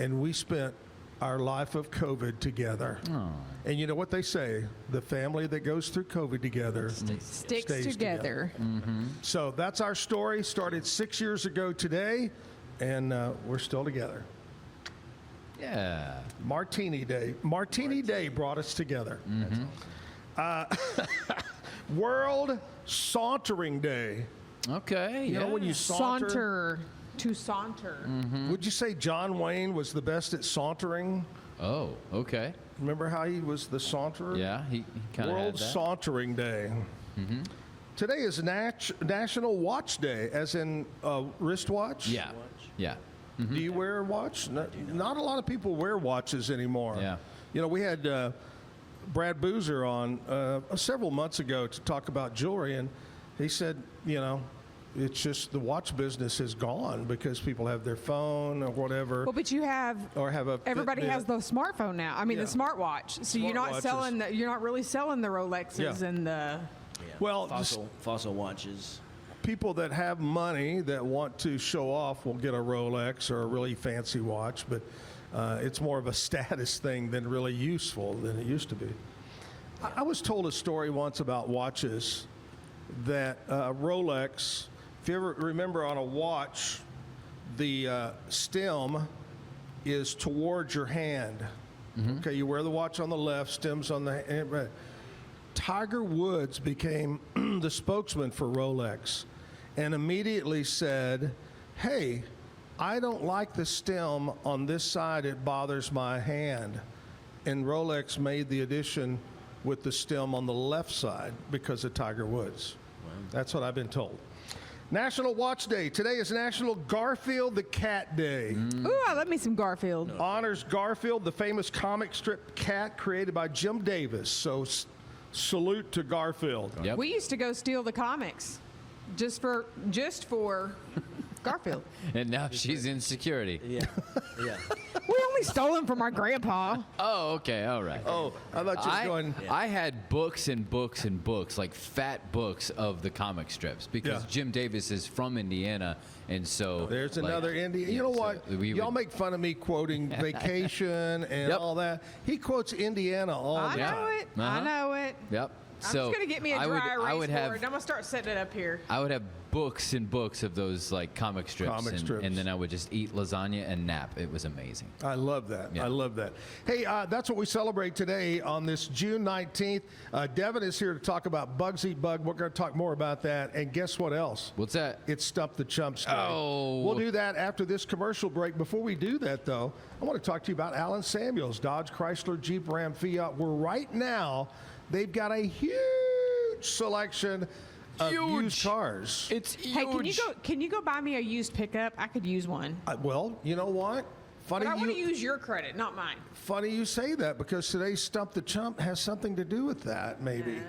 And we spent our life of COVID together. Aww. And you know what they say? The family that goes through COVID together sticks together. Mm-hmm. So that's our story. Started 6 years ago today, and we're still together. Yeah. Martini Day. Martini Day brought us together. Mm-hmm. World Sauntering Day. Okay. You know when you saunter. To saunter. Mm-hmm. Would you say John Wayne was the best at sauntering? Oh, okay. Remember how he was the saunterer? Yeah, he kind of had that. World Sauntering Day. Mm-hmm. Today is National Watch Day, as in wristwatch? Yeah. Yeah. Mm-hmm. Do you wear a watch? Not a lot of people wear watches anymore. Yeah. We had Brad Boozer on several months ago to talk about jewelry, and he said, it's just the watch business is gone because people have their phone or whatever. Well, but everybody has the smartphone now. I mean, the smartwatch. So you're not really selling the Rolexes and the. Yeah. Fossil watches. People that have money that want to show off will get a Rolex or a really fancy watch, but it's more of a status thing than really useful than it used to be. I was told a story once about watches that Rolex. If you ever remember on a watch, the stem is towards your hand. Mm-hmm. Okay, you wear the watch on the left, stem's on the hand. Tiger Woods became the spokesman for Rolex and immediately said, hey, I don't like the stem on this side, it bothers my hand. And Rolex made the addition with the stem on the left side because of Tiger Woods. Wow. That's what I've been told. National Watch Day. Today is National Garfield the Cat Day. Ooh, I love me some Garfield. Honors Garfield, the famous comic strip cat created by Jim Davis. So salute to Garfield. Yep. We used to go steal the comics just for Garfield. And now she's in security. Yeah, yeah. We only stole them from our grandpa. Oh, okay, all right. Oh, I thought you were going. I had books and books and books, like fat books of the comic strips, because Jim Davis is from Indiana, and so There's like, another Indiana. You know so what? we Y'all would- make fun of me quoting Vacation and Yep. all that. He quotes Indiana all I the time. know it. I Uh-huh. know it. Yep. I'm So just going to get me a I would- dry I erase would board, have and I'm going to start setting it up here. I would have books and books of those like comic strips, and then I would just eat lasagna and nap. It was amazing. I love that. Yeah. I love that. Hey, that's what we celebrate today on this June 19th. Devon is here to talk about Bugsy Bug. We're going to talk more about that. And guess what else? What's that? It's Stump the Chumps Day. Oh. We'll do that after this commercial break. Before we do that, though, I want to talk to you about Alan Samuels, Dodge, Chrysler, Jeep, Ram, Fiat. Where right now they've got a huge selection of used cars. It's huge. Hey, can you go buy me a used pickup? I could use one. Well, you know what? Funny But I want to use your credit, not mine. Funny you say that, because today's Stump the Chump has something to do with that, maybe.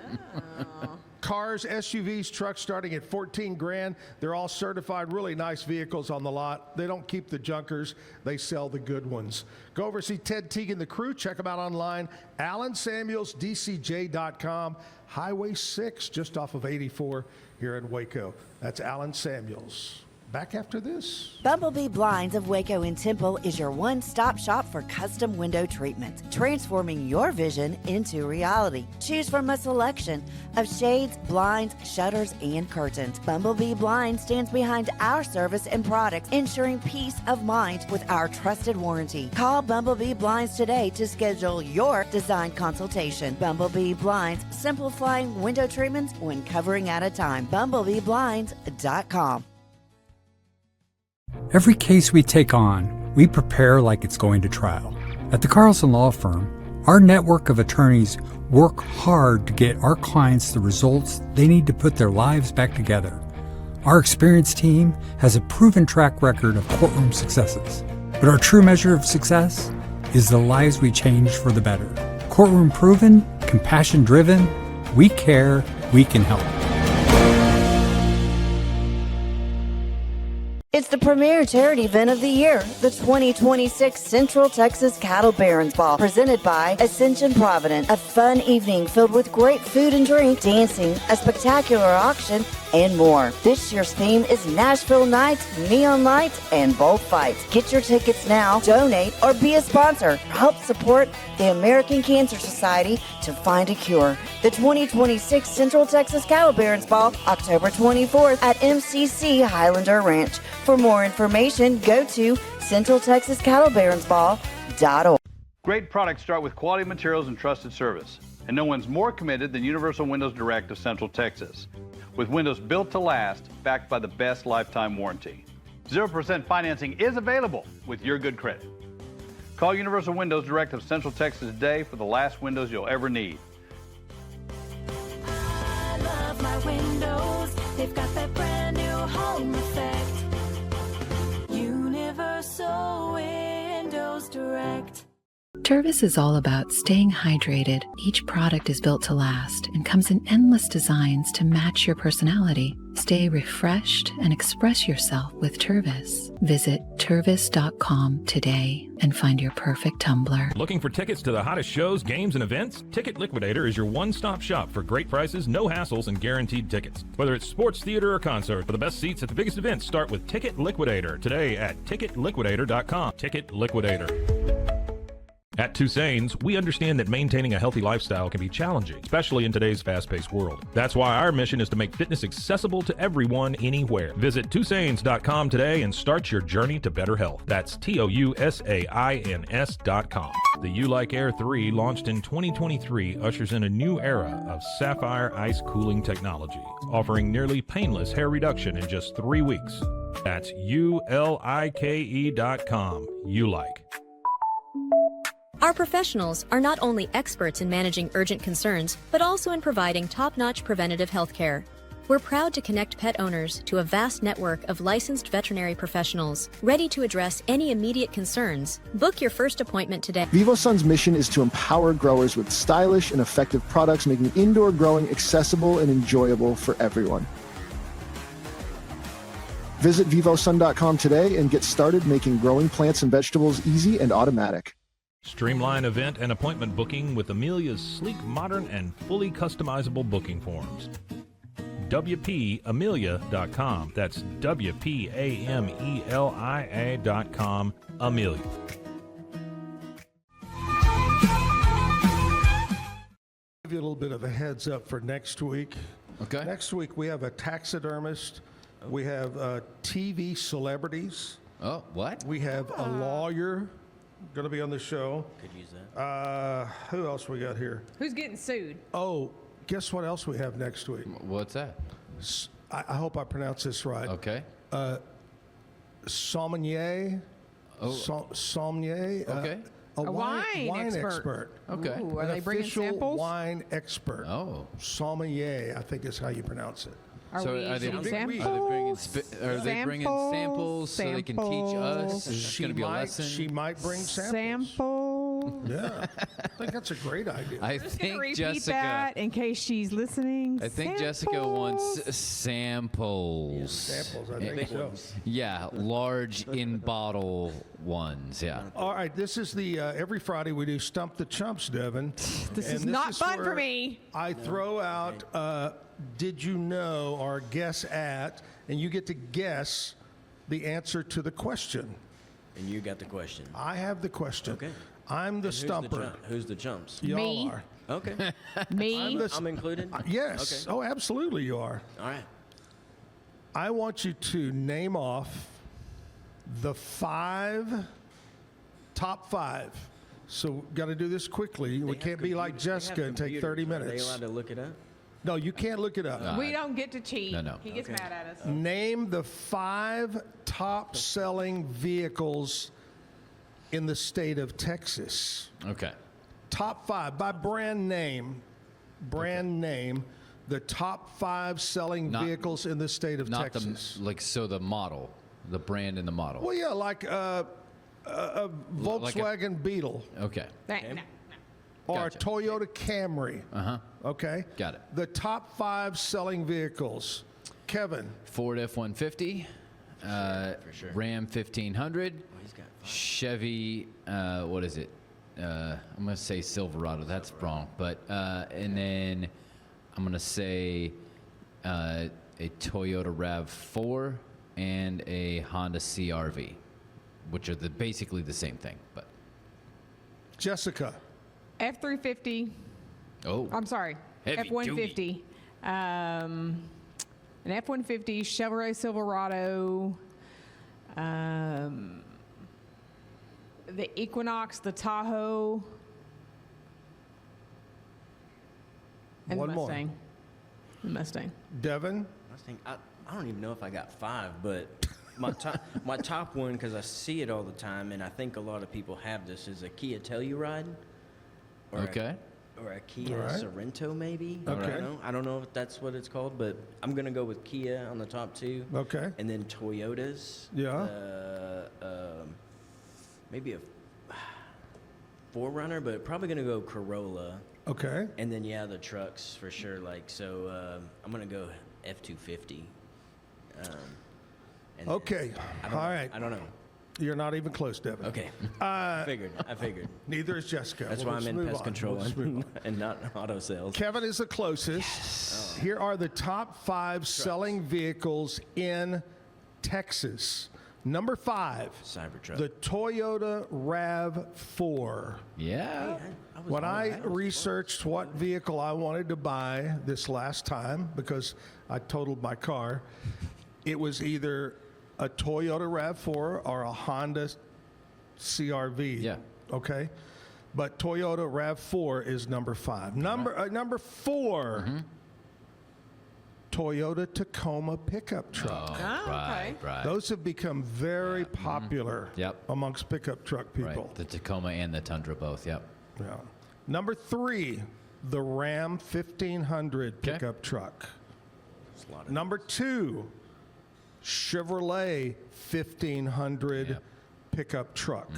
Cars, SUVs, trucks starting at 14 grand. They're all certified, really nice vehicles on the lot. They don't keep the junkers. They sell the good ones. Go over, see Ted Teague and the crew. Check them out online. AlanSamuelsDCJ.com. Highway 6, just off of 84 here in Waco. That's Alan Samuels. Back after this. Bumblebee Blinds of Waco and Temple is your one-stop shop for custom window treatment, transforming your vision into reality. Choose from a selection of shades, blinds, shutters, and curtains. Bumblebee Blinds stands behind our service and products, ensuring peace of mind with our trusted warranty. Call Bumblebee Blinds today to schedule your design consultation. Bumblebee Blinds, simplifying window treatments one covering at a time. BumblebeeBlinds.com. Every case we take on, we prepare like it's going to trial. At the Carlson Law Firm, our network of attorneys work hard to get our clients the results they need to put their lives back together. Our experienced team has a proven track record of courtroom successes, but our true measure of success is the lives we change for the better. Courtroom proven, compassion driven, we care, we can help. It's the premier charity event of the year, the 2026 Central Texas Cattle Barons Ball, presented by Ascension Provident. A fun evening filled with great food and drink, dancing, a spectacular auction, and more. This year's theme is Nashville Nights, Neon Lights, and Bullfights. Get your tickets now, donate, or be a sponsor. Help support the American Cancer Society to find a cure. The 2026 Central Texas Cattle Barons Ball, October 24th at MCC Highlander Ranch. For more information, go to centraltexascattlebaronsball.org. Great products start with quality materials and trusted service. And no one's more committed than Universal Windows Direct of Central Texas. With windows built to last, backed by the best lifetime warranty. 0% financing is available with your good credit. Call Universal Windows Direct of Central Texas today for the last windows you'll ever need. I love my windows. They've got that brand new home effect. Universal Windows Direct. Tervis is all about staying hydrated. Each product is built to last and comes in endless designs to match your personality. Stay refreshed and express yourself with Tervis. Visit tervis.com today and find your perfect tumbler. Looking for tickets to the hottest shows, games, and events? Ticket Liquidator is your one-stop shop for great prices, no hassles, and guaranteed tickets. Whether it's sports, theater, or concert, for the best seats at the biggest events, start with Ticket Liquidator today at ticketliquidator.com. Ticket Liquidator. At Tusain's, we understand that maintaining a healthy lifestyle can be challenging, especially in today's fast-paced world. That's why our mission is to make fitness accessible to everyone, anywhere. Visit Tusains.com today and start your journey to better health. That's TOUSAINS.com. The U-Like Air 3, launched in 2023, ushers in a new era of sapphire ice cooling technology, offering nearly painless hair reduction in just 3 weeks. That's ULIKE.com. U-Like. Our professionals are not only experts in managing urgent concerns, but also in providing top-notch preventative health care. We're proud to connect pet owners to a vast network of licensed veterinary professionals ready to address any immediate concerns. Book your first appointment today. VivoSun's mission is to empower growers with stylish and effective products, making indoor growing accessible and enjoyable for everyone. Visit vivosun.com today and get started making growing plants and vegetables easy and automatic. Streamline event and appointment booking with Amelia's sleek, modern, and fully customizable booking forms. WPAmelia.com. That's WPAMELIA.com. Amelia. Give you a little bit of a heads up for next week. Okay. Next week we have a taxidermist. We have TV celebrities. Oh, what? We have a lawyer going to be on the show. Could use that. Who else we got here? Who's getting sued? Oh, guess what else we have next week? What's that? I hope I pronounce this right. Okay. Sommelier. Sommelier. Okay. A wine expert. Okay. Ooh, are An they bringing official samples? wine expert. Oh. Sommelier, I think is how you pronounce it. Are So we are they, getting are they bringing samples so they can teach us? It's going to be a lesson. She might bring samples. Sample. Yeah. I think that's a great idea. I Just gonna think repeat Jessica. that in case she's listening. I think Jessica wants samples. Samples, I think so. Yeah, large in bottle ones. Yeah. All right, this is the every Friday we do Stump the Chumps, Devon. This And is not fun for where me. I throw out did you know or guess at, and you get to guess the answer to the question. And you got the question. I have the question. Okay. I'm the stumper. Who's the chumps? Y'all Me. are. Okay. Me. I'm included? Yes. Okay. Oh, absolutely you are. All right. I want you to name off the top five. So got to do this quickly. We can't be like Jessica and take 30 Are minutes. they allowed to look it up? No, you can't look it up. We don't get to cheat. No. He gets mad at us. Name the 5 top-selling vehicles in the state of Texas. Okay. Top 5 by brand name. The top 5 selling vehicles in the state of Not Texas. the model, the brand and the model. Well, yeah, like a Volkswagen Beetle Okay. No. or Gotcha. a Toyota Camry. Okay. Got it. The top 5 selling vehicles. Kevin. Ford F-150, For sure. Ram 1500, He's got Chevy, what is it? I'm going to say Silverado. That's wrong. But, and then I'm going to say a Toyota RAV4 and a Honda CRV, which are basically the same thing. But Jessica. F-350. Oh. I'm sorry. Heavy F-150. An F-150, Chevrolet Silverado, the Equinox, the Tahoe, and One the more. Mustang. The Mustang. Devon. I don't even know if I got 5, but my top one, because I see it all the time, and I think a lot of people have this, is a Kia Telluride. Or Okay. Or a Kia All right. Sorento, maybe. Okay. I don't know if that's what it's called, but I'm gonna go with Kia on the top 2. Okay. And then Toyotas. Yeah. Maybe a 4Runner, but probably gonna go Corolla. Okay. And then the trucks for sure. I'm gonna go F-250. Okay. All right. I don't know. You're not even close, Devon. Okay. I figured. Neither is Jessica. That's Well, why I'm let's in move pest on. control Let's move on. and not auto sales. Kevin is the closest. Here are the top 5 selling vehicles in Texas. Number 5, Cybertruck. the Toyota RAV4. Yeah. When I researched what vehicle I wanted to buy this last time, because I totaled my car, it was either a Toyota RAV4 or a Honda CRV. Yeah. Okay. But Toyota RAV4 is number 5. Number 4, Toyota Tacoma pickup truck. Right. Those have become very popular Yep. amongst pickup truck people. Right. The Tacoma and the Tundra both. Yep. Yeah. Number 3, the Ram 1500 pickup truck. Number 2, Chevrolet 1500 pickup truck.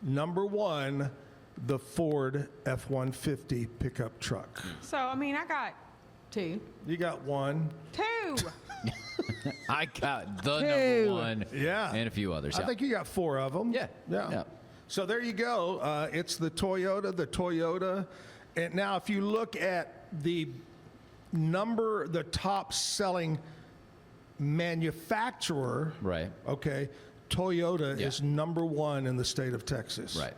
Number 1, the Ford F-150 pickup truck. So, I mean, I got 2. You got 1. 2. I got the 2. number 1. Yeah. And a few others. I think you got 4 of them. Yeah. So there you go. It's the Toyota. And now if you look at the top selling manufacturer. Right. Okay. Toyota is number 1 in the state of Texas. Right.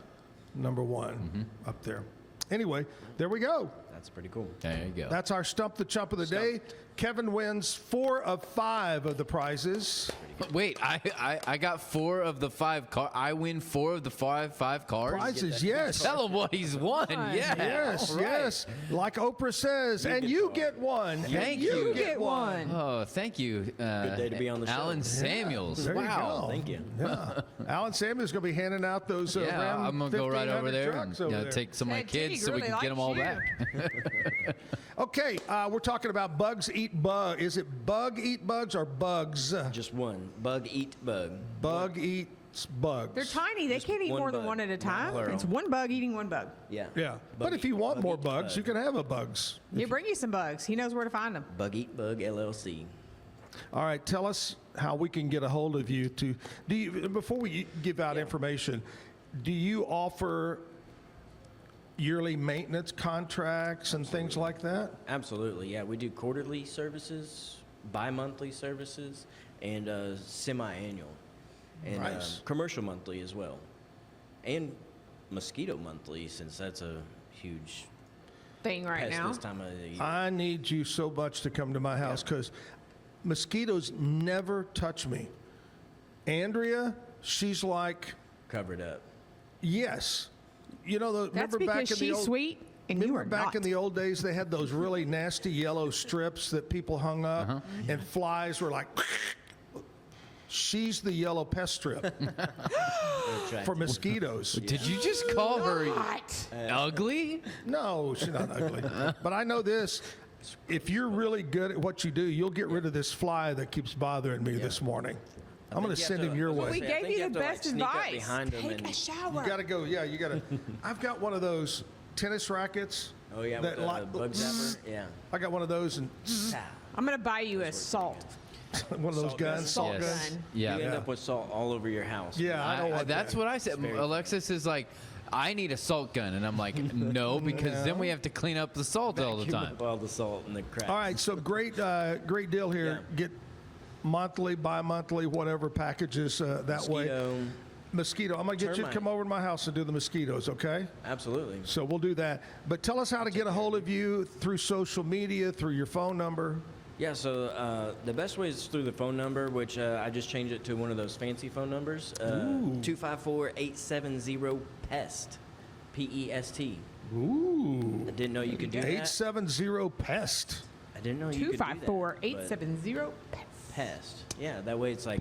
Number 1 up there. Anyway, there we go. That's pretty cool. There you go. That's our Stump the Chump of the day. Kevin wins 4 of 5 of the prizes. Wait, I got 4 of the 5 cars. I win 4 of the 5 cars? Prizes, yes. Tell him what he's won. Yeah. Yes, All right. yes. Like Oprah says, you get one. Thank you. you. Get one. Oh, thank you. Good day to be on the show. Alan Samuels. There you Wow. go. Thank you. Yeah. Alan Samuels is going to be handing out those Yeah, I'm going to go right over there and over there. take some of my Hey, kids Tig so we really can get them all likes back. Okay, we're talking about bugs eat bug. Is it bug eat bugs or bugs? Just one. Bug eat bug. Bug eats bugs. They're tiny. They can't eat one more than bug, one at a not time. plural. It's one bug eating one bug. Yeah. Yeah. But Bug if you eat- want bug more eat bugs, bug. you can have a bugs. You bring you some bugs. He knows where to find them. Bug Eat Bug LLC. All right, tell us how we can get a hold of you. Before we give out information, do you offer yearly maintenance contracts and things like that? Absolutely, yeah. We do quarterly services, bi-monthly services, and semi-annual. And Nice. commercial monthly as well. And mosquito monthly, since that's a huge Thing right pest now. this time of the year. I need you so much to come to my house because mosquitoes never touch me. Andrea, she's like, Covered up. yes. You know, That's remember because back in the she's old, sweet and you remember are back not. in the old days, they had those really nasty yellow strips that people hung up, and flies were like. She's the yellow pest strip for mosquitoes. Did you just call her ugly? No, she's not ugly. But I know this. If you're really good at what you do, you'll get rid of this fly that keeps bothering me this morning. I'm going to send him your way. We gave you the best advice. behind them Take and- a shower. You got to go. Yeah, you got to. I've got one of those tennis rackets. Oh, yeah, with the bug zapper. Yeah. I got one of those and I'm going to buy you a salt. one of those guns. Salt Yes. guns. Yeah. You end up with salt all over your house. Yeah, I don't want That's that. what I said. Alexis is like, I need a salt gun. And I'm like, no, because then we have to clean up the salt all the Vacuum time. up all the salt and the crap. All right, so great deal here. Yeah. Get monthly, bi-monthly, whatever packages that way. Mosquito. I'm going to get you to Termite. come over to my house and do the mosquitoes, okay? Absolutely. So we'll do that. But tell us how to get a hold of you through social media, through your phone number. Yeah, so the best way is through the phone number, which I just changed it to one of those fancy phone numbers. 254-870-PEST. P-E-S-T. Ooh. I didn't know you could do that. 870 PEST. I didn't know you could do that. 254-870 PEST. Yeah, that way it's like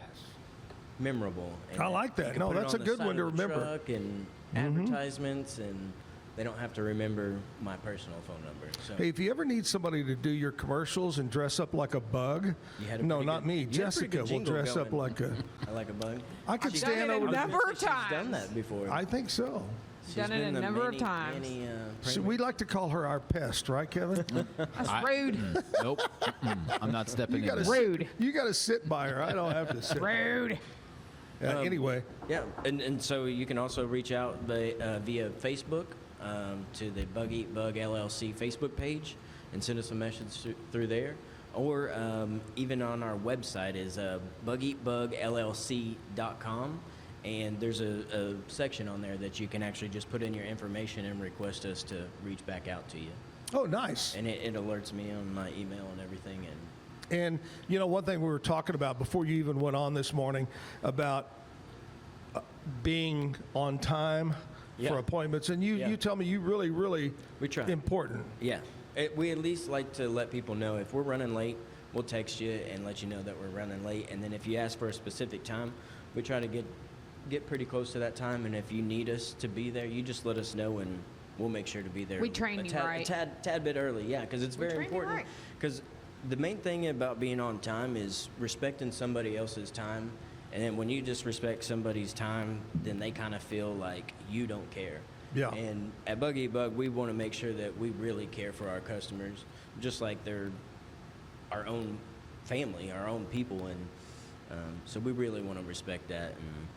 memorable. And I like that. you can No, put it that's on a the good side one to of the remember. truck and advertisements, and they don't have to remember my personal phone number. So Hey, if you ever need somebody to do your commercials and dress up like a bug, you had a no, pretty not good- me. you had a pretty Jessica good will jingle dress up going. like a. I like a bug. I could She's stand done it over. a number of She's done times. that before. I think so. She's Done it been a the number of many- times. many, So we like to call her our pest, right, Kevin? That's rude. Nope. I'm not stepping in. gotta this. Rude. You got to sit by her. I don't have to sit. Rude. Anyway, Yeah, and so you can also reach out via Facebook to the Bug Eat Bug LLC Facebook page and send us a message through there. Or even on our website is bugeatbugllc.com. And there's a section on there that you can actually just put in your information and request us to reach back out to you. oh, nice. And it alerts me on my email and everything. And, you know, one thing we were talking about before you even went on this morning about being on time Yeah. for appointments. And you tell me you really, really We try. important. Yeah. We at least like to let people know if we're running late, we'll text you and let you know that we're running late. And then if you ask for a specific time, we try to get pretty close to that time. And if you need us to be there, you just let us know and we'll make sure to be there. We train you right. A tad bit early, yeah, because it's very train you important. right. Because The main thing about being on time is respecting somebody else's time. And then when you disrespect somebody's time, then they kind of feel like you don't care. Yeah. And at Bug Eat Bug, we want to make sure that we really care for our customers, just like they're our own family, our own people. And so we really want to respect that and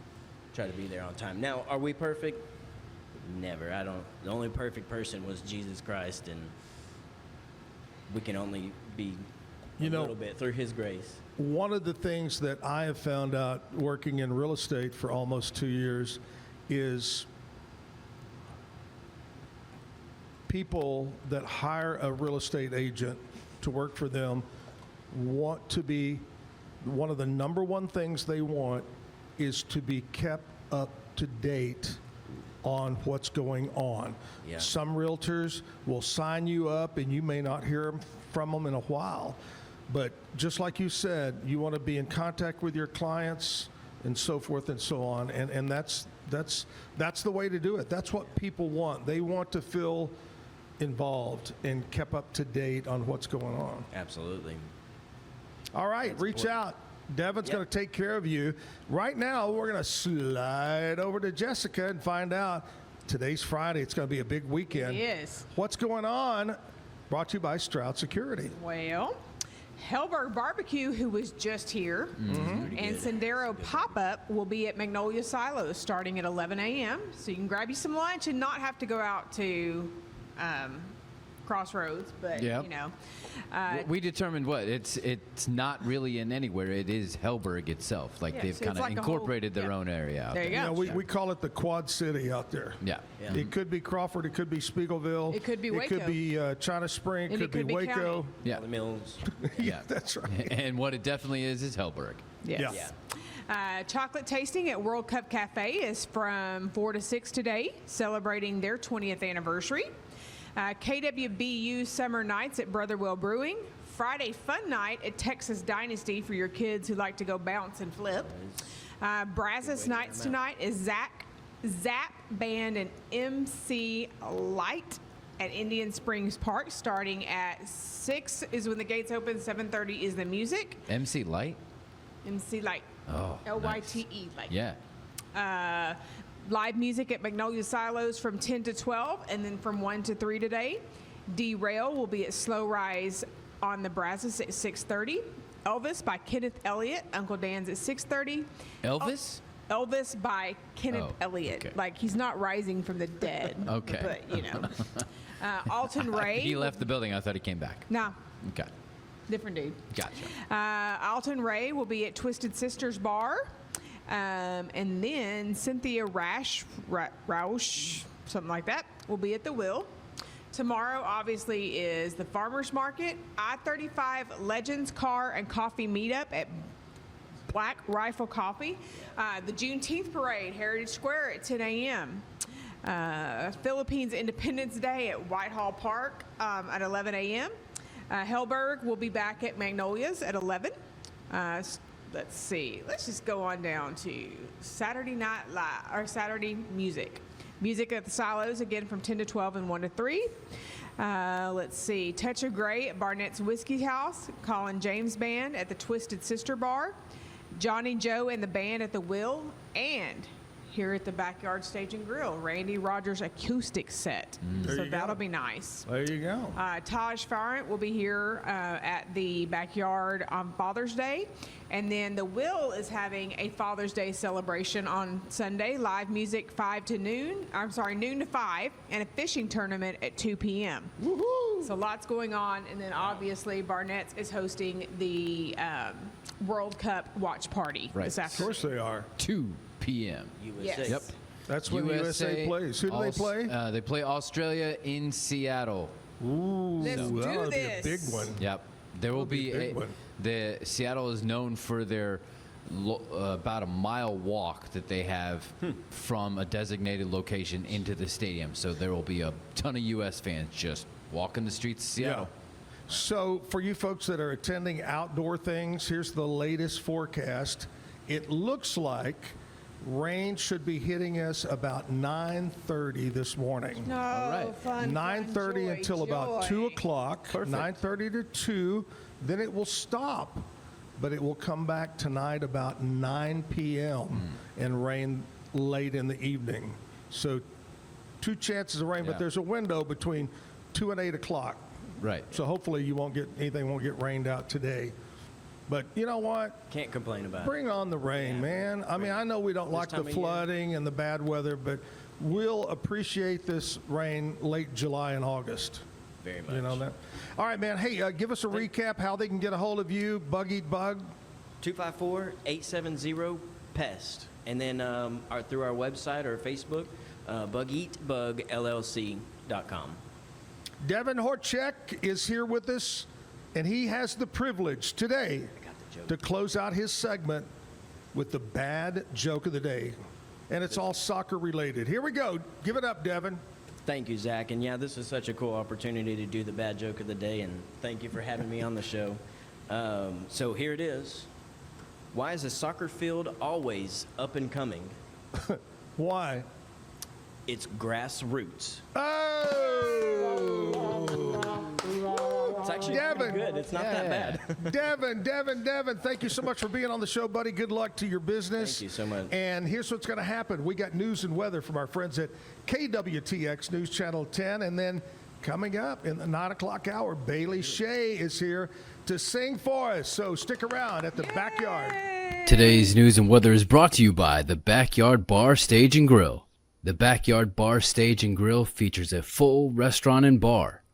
try to be there on time. Now, are we perfect? Never. The only perfect person was Jesus Christ, and we can only be a little bit through his grace. One of the things that I have found out working in real estate for almost 2 years is people that hire a real estate agent to work for them want to be, one of the number one things they want is to be kept up to date on what's going on. Yeah. Some realtors will sign you up and you may not hear from them in a while. But just like you said, you want to be in contact with your clients and so forth and so on. And that's the way to do it. That's what people want. They want to feel involved and kept up to date on what's going on. Absolutely. All right, That's reach important. out. Devin's going to take care of you. Right now, we're going to slide over to Jessica and find out. Today's Friday. It's going to be a big weekend. It is. What's going on? Brought to you by Stroud Security. Well, Hellberg Barbecue, who was just here, and Sendero Pop-Up will be at Magnolia Silos starting at 11 a.m. So you can grab you some lunch and not have to go out to Crossroads, but Yep. you know. We determined what it's not really in anywhere. It is Hellberg itself. Like Yeah, they've so kind it's of like a incorporated whole- their yeah. own area out There there. you go. We call it the Quad City out there. Yeah. It could be Crawford. It could be Spiegelville. It could be It could Waco. be China Spring. And Could be Waco. county. Yeah. Mills. Yeah. That's right. And what it definitely is Hellberg. Yes. Chocolate tasting at World Cup Cafe is from 4 to 6 today, celebrating their 20th anniversary. KWBU Summer Nights at Brotherwell Brewing. Friday Fun Night at Texas Dynasty for your kids who like to go bounce and flip. Brazos Nights tonight is Zap Band and MC Light at Indian Springs Park starting at 6 is when the gates open, 7:30 is the music. MC Light? MC Light. Oh. L-Y-T-E. Light. Yeah. Live music at Magnolia Silos from 10 to 12 and then from 1 to 3 today. Derail will be at Slow Rise on the Brazos at 6:30. Elvis by Kenneth Elliott. Uncle Dan's at 6:30. Elvis? Elvis by Kenneth Oh, Elliott. okay. Like he's not rising from the dead. Okay. But, you know. Alton Ray. He left the building. I thought he came back. Nah, Okay. different dude. Gotcha. Alton Ray will be at Twisted Sisters Bar. And then Cynthia Rausch, something like that, will be at the Will. Tomorrow, obviously, is the Farmers Market, I-35 Legends Car and Coffee Meetup at Black Rifle Coffee. The Juneteenth Parade, Heritage Square at 10 a.m. Philippines Independence Day at Whitehall Park at 11 a.m. Hellberg will be back at Magnolias at 11. Let's see. Let's just go on down to Saturday Night Live or Saturday Music. Music at the Silos again from 10 to 12 and 1 to 3. Let's see. Touch of Grey at Barnett's Whiskey House. Colin James Band at the Twisted Sister Bar. Johnny Joe and the band at the Will. And here at the Backyard Stage and Grill, Randy Rogers acoustic set. There So you that'll go. be nice. There you go. Taj Farrant will be here at the backyard on Father's Day. And then the Will is having a Father's Day celebration on Sunday. Live music noon to 5, and a fishing tournament at 2 p.m. Woohoo! So lots going on. And then obviously Barnett's is hosting the World Cup watch party Right. this Of afternoon. course they are. 2 p.m. Yes. Yep. That's when USA plays. Who do they play? They play Australia in Seattle. Ooh, Let's do that'll this. be a big one. Yep. There will be be a big one. the Seattle is known for their about a mile walk that they have from a designated location into the stadium. So there will be a ton of U.S. fans just walking the streets of Seattle. So for you folks that are attending outdoor things, here's the latest forecast. It looks like Rain should be hitting us about 9:30 this morning. No, right. fun. 9:30 joy, until about 2 joy. o'clock. Perfect. 9:30 to 2. Then it will stop, but it will come back tonight about 9 p.m. and rain late in the evening. So 2 chances of rain, Yeah. but there's a window between 2 and 8 o'clock. Right. So hopefully you won't get anything won't get rained out today. But you know what? Can't complain about it. Bring on the rain, man. I mean, I know we don't like the time of year. flooding and the bad weather, but we'll appreciate this rain late July and August. Very much. You know that? All right, man. Hey, give us a recap how they can get a hold of you, Bug Eat Bug. 254-870-PEST. And then through our website or Facebook, bugeatbugllc.com. Devon Horacek is here with us, and he has the privilege today to close out his segment with the bad joke of the day. And it's all soccer related. Here we go. Give it up, Devon. Thank you, Zach. And yeah, this is such a cool opportunity to do the bad joke of the day, and thank you for having me on the show. So here it is. Why is a soccer field always up and coming? Why? It's grassroots. It's actually Devon. pretty good. It's not that bad. Devon, thank you so much for being on the show, buddy. Good luck to your business. Thank you so much. And here's what's going to happen. We got news and weather from our friends at KWTX News Channel 10. And then coming up in the 9 o'clock hour, Bailey Shea is here to sing for us. So stick around at the backyard. Today's news and weather is brought to you by the Backyard Bar, Stage and Grill. The Backyard Bar, Stage and Grill features a full restaurant and bar,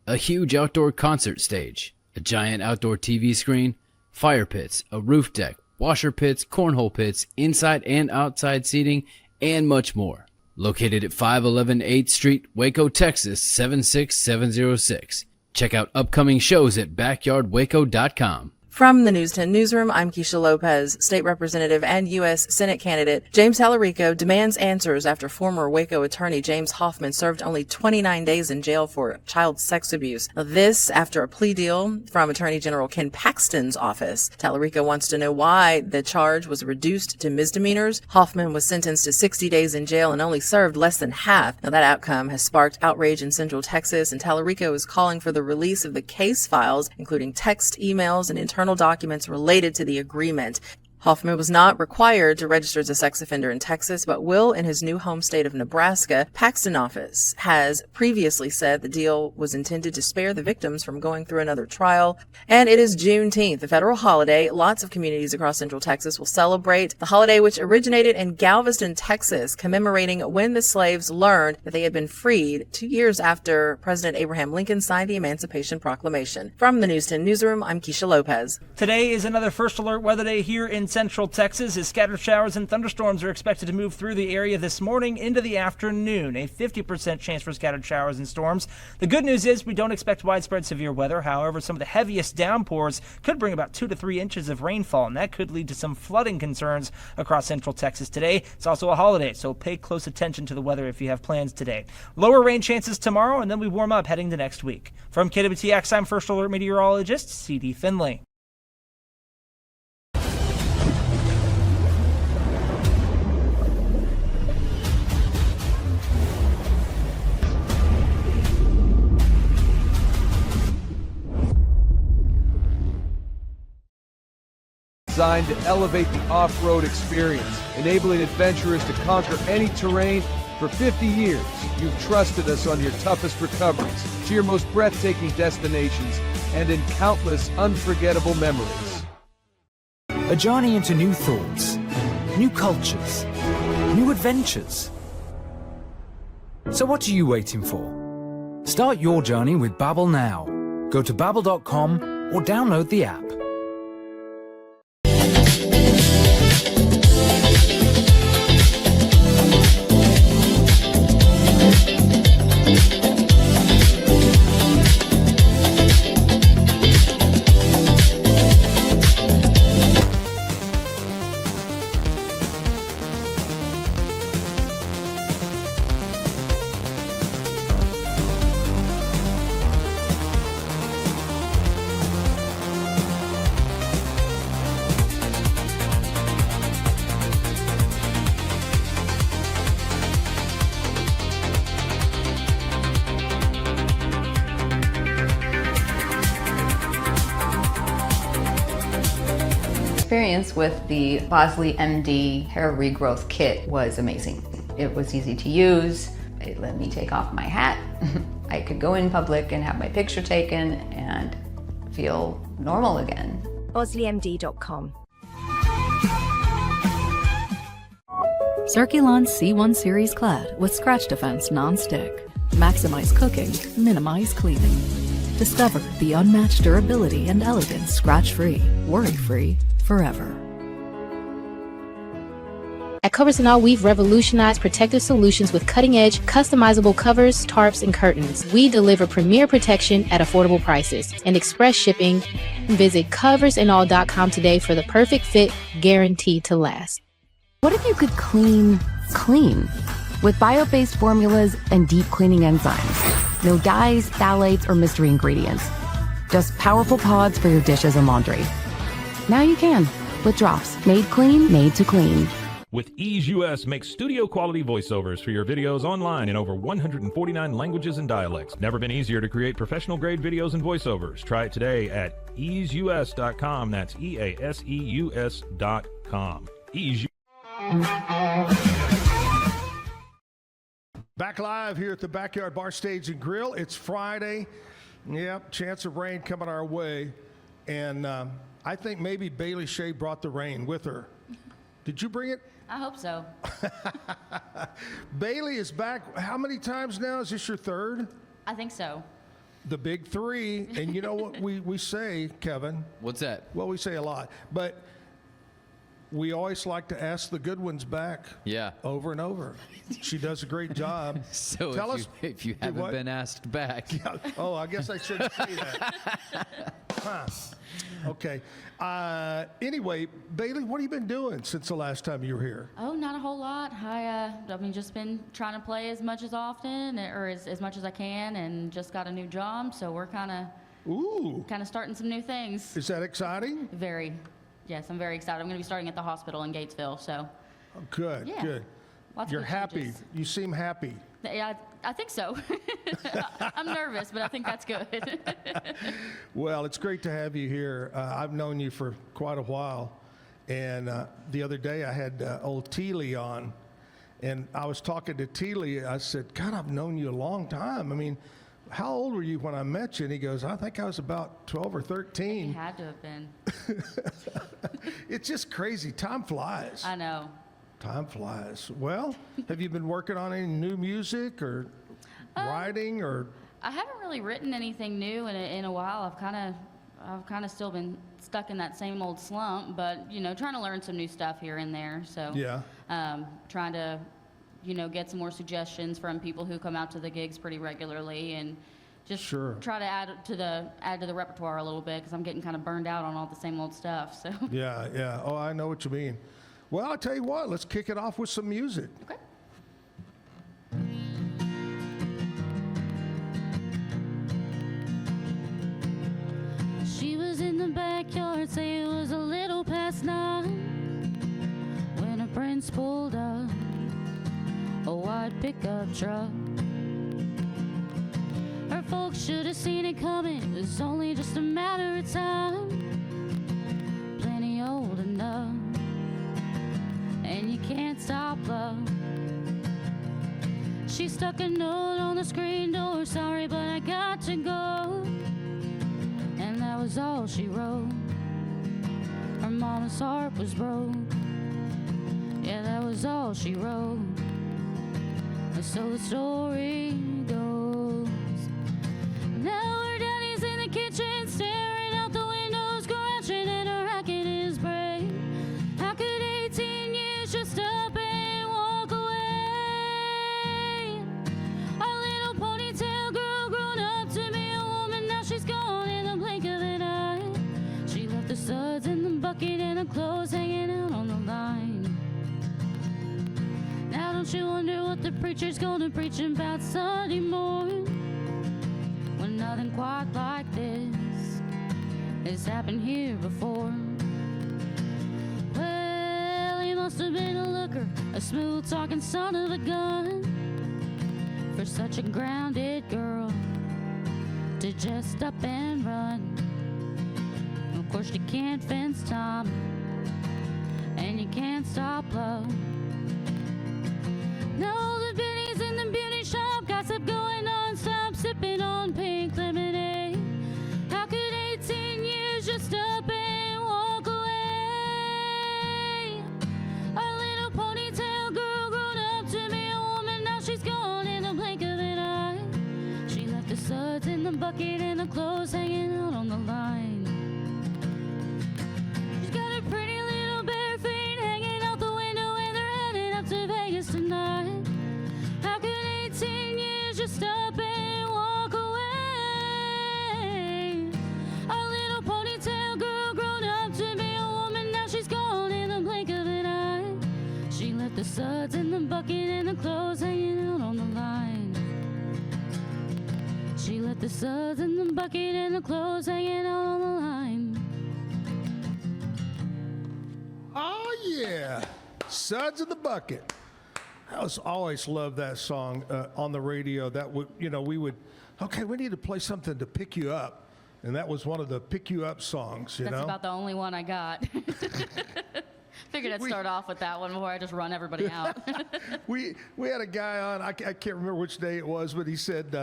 a huge outdoor concert stage, a giant outdoor TV screen, fire pits, a roof deck, washer pits, cornhole pits, inside and outside seating, and much more. Located at 511 8th Street, Waco, Texas, 76706. Check out upcoming shows at backyardwaco.com. From the News 10 newsroom, I'm Keisha Lopez. State Representative and U.S. Senate candidate James Tallarico demands answers after former Waco attorney James Hoffman served only 29 days in jail for child sex abuse. This after a plea deal from Attorney General Ken Paxton's office. Tallarico wants to know why the charge was reduced to misdemeanors. Hoffman was sentenced to 60 days in jail and only served less than half. Now that outcome has sparked outrage in Central Texas, and Tallarico is calling for the release of the case files, including text, emails, and internal documents related to the agreement. Hoffman was not required to register as a sex offender in Texas, but will in his new home state of Nebraska. Paxton office has previously said the deal was intended to spare the victims from going through another trial. And it is Juneteenth, a federal holiday. Lots of communities across Central Texas will celebrate the holiday, which originated in Galveston, Texas, commemorating when the slaves learned that they had been freed 2 years after President Abraham Lincoln signed the Emancipation Proclamation. From the News 10 newsroom, I'm Keisha Lopez. Today is another first alert weather day here in Central Texas, as scattered showers and thunderstorms are expected to move through the area this morning into the afternoon. A 50% chance for scattered showers and storms. The good news is we don't expect widespread severe weather. However, some of the heaviest downpours could bring about 2 to 3 inches of rainfall, and that could lead to some flooding concerns across Central Texas today. It's also a holiday, so pay close attention to the weather if you have plans today. Lower rain chances tomorrow, and then we warm up heading to next week. From KWTX, I'm First Alert Meteorologist C.D. Finley. Designed to elevate the off-road experience, enabling adventurers to conquer any terrain. For 50 years, you've trusted us on your toughest recoveries, to your most breathtaking destinations, and in countless unforgettable memories. A journey into new thoughts, new cultures, new adventures. So what are you waiting for? Start your journey with Babbel now. Go to babbel.com or download the app. experience with the Bosley MD hair regrowth kit was amazing. It was easy to use. It let me take off my hat. I could go in public and have my picture taken and feel normal again. BosleyMD.com. Circulon C1 Series Clad with Scratch Defense Non-Stick. Maximize cooking, minimize cleaning. Discover the unmatched durability and elegance scratch-free, worry-free, forever. At Covers and All, we've revolutionized protective solutions with cutting-edge, customizable covers, tarps, and curtains. We deliver premier protection at affordable prices and express shipping. Visit coversandall.com today for the perfect fit, guaranteed to last. What if you could clean clean? With bio-based formulas and deep cleaning enzymes. No dyes, phthalates, or mystery ingredients. Just powerful pods for your dishes and laundry. Now you can, with drops made clean, made to clean. With Ease US, make studio quality voiceovers for your videos online in over 149 languages and dialects. Never been easier to create professional grade videos and voiceovers. Try it today at easeus.com. That's EASEUS.com. Ease. Back live here at the Backyard Bar Stage and Grill. It's Friday. Yep, chance of rain coming our way. And I think maybe Bailey Shea brought the rain with her. Did you bring it? I hope so. Bailey is back. How many times now? Is this your third? I think so. The big three. And you know what we say, Kevin? What's that? Well, we say a lot. But we always like to ask the good ones back. Yeah. Over and over. She does a great job. So Tell if you haven't been asked back. Yeah. Oh, I guess I shouldn't say that. Huh. Okay. Anyway, Bailey, what have you been doing since the last time you were here? Oh, not a whole lot. I mean, just been trying to play as much as often or as much as I can, and just got a new job, so we're kind of starting some new things. Is that exciting? Very. Yes, I'm very excited. I'm going to be starting at the hospital in Gatesville, so. Oh, good, Yeah. good. Lots of You're good happy. changes. You seem happy. Yeah, I think so. I'm nervous, but I think that's good. Well, it's great to have you here. I've known you for quite a while. And the other day I had old Teely on. And I was talking to Teely. I said, God, I've known you a long time. I mean, how old were you when I met you? And he goes, I think I was about 12 or 13. You had to have been. It's just crazy. Time flies. I know. Time flies. Well, have you been working on any new music or writing or? I haven't really written anything new in a while. I've kind of still been stuck in that same old slump, but trying to learn some new stuff here and there. So yeah, trying to get some more suggestions from people who come out to the gigs pretty regularly, and just try to add to the repertoire a little bit, because I'm getting kind of burned out on all the same old stuff. So yeah. Oh, I know what you mean. Well, I'll tell you what, let's kick it off with some music. Okay. She was in the backyard, say it was a little past 9, when her prince pulled up a white pickup truck. Her folks should have seen it coming, it was only just a matter of time. Plenty old enough, and you can't stop love. She stuck a note on the screen door, sorry but I got to go. And that was all she wrote. Her mama's heart was broke. Yeah, that was all she wrote. So the story goes. Now her daddy's in the kitchen, staring out the window, scratching, and her racket is brave. How could 18 years just up and walk away? A little ponytail girl grown up to be a woman, now she's gone in the blink of an eye. She left the suds in the bucket and her clothes hanging out on the line. Now don't you wonder what the preacher's gonna preach about Sunday morning, when nothing quite like this has happened here before? Well, he must have been a looker, a smooth-talking son of a gun, for such a grounded girl to just up and run. Of course, you can't fence time, and you can't stop love. No, the beauties in the beauty shop, gossip going on, stop sipping on pink lemonade. How could 18 years just up and walk away? A little ponytail girl grown up to be a woman, now she's gone in the blink of an eye. She left the suds in the bucket and the clothes hanging out on the line. She's got a pretty little bare feet hanging out the window and they're heading up to Vegas tonight. How could 18 years just up and walk away? A little ponytail girl grown up to be a woman, now she's gone in the blink of an eye. She left the suds in the bucket and the clothes hanging out on the line. She left the suds in the bucket and the clothes hanging out on the line. Oh, yeah. Suds in the bucket. I always loved that song on the radio. That would, we would, okay, we need to play something to pick you up. And that was one of the pick you up songs, That's about the only one I got. Figured I'd start off with that one before I just run everybody out. We had a guy on, I can't remember which day it was, but he said,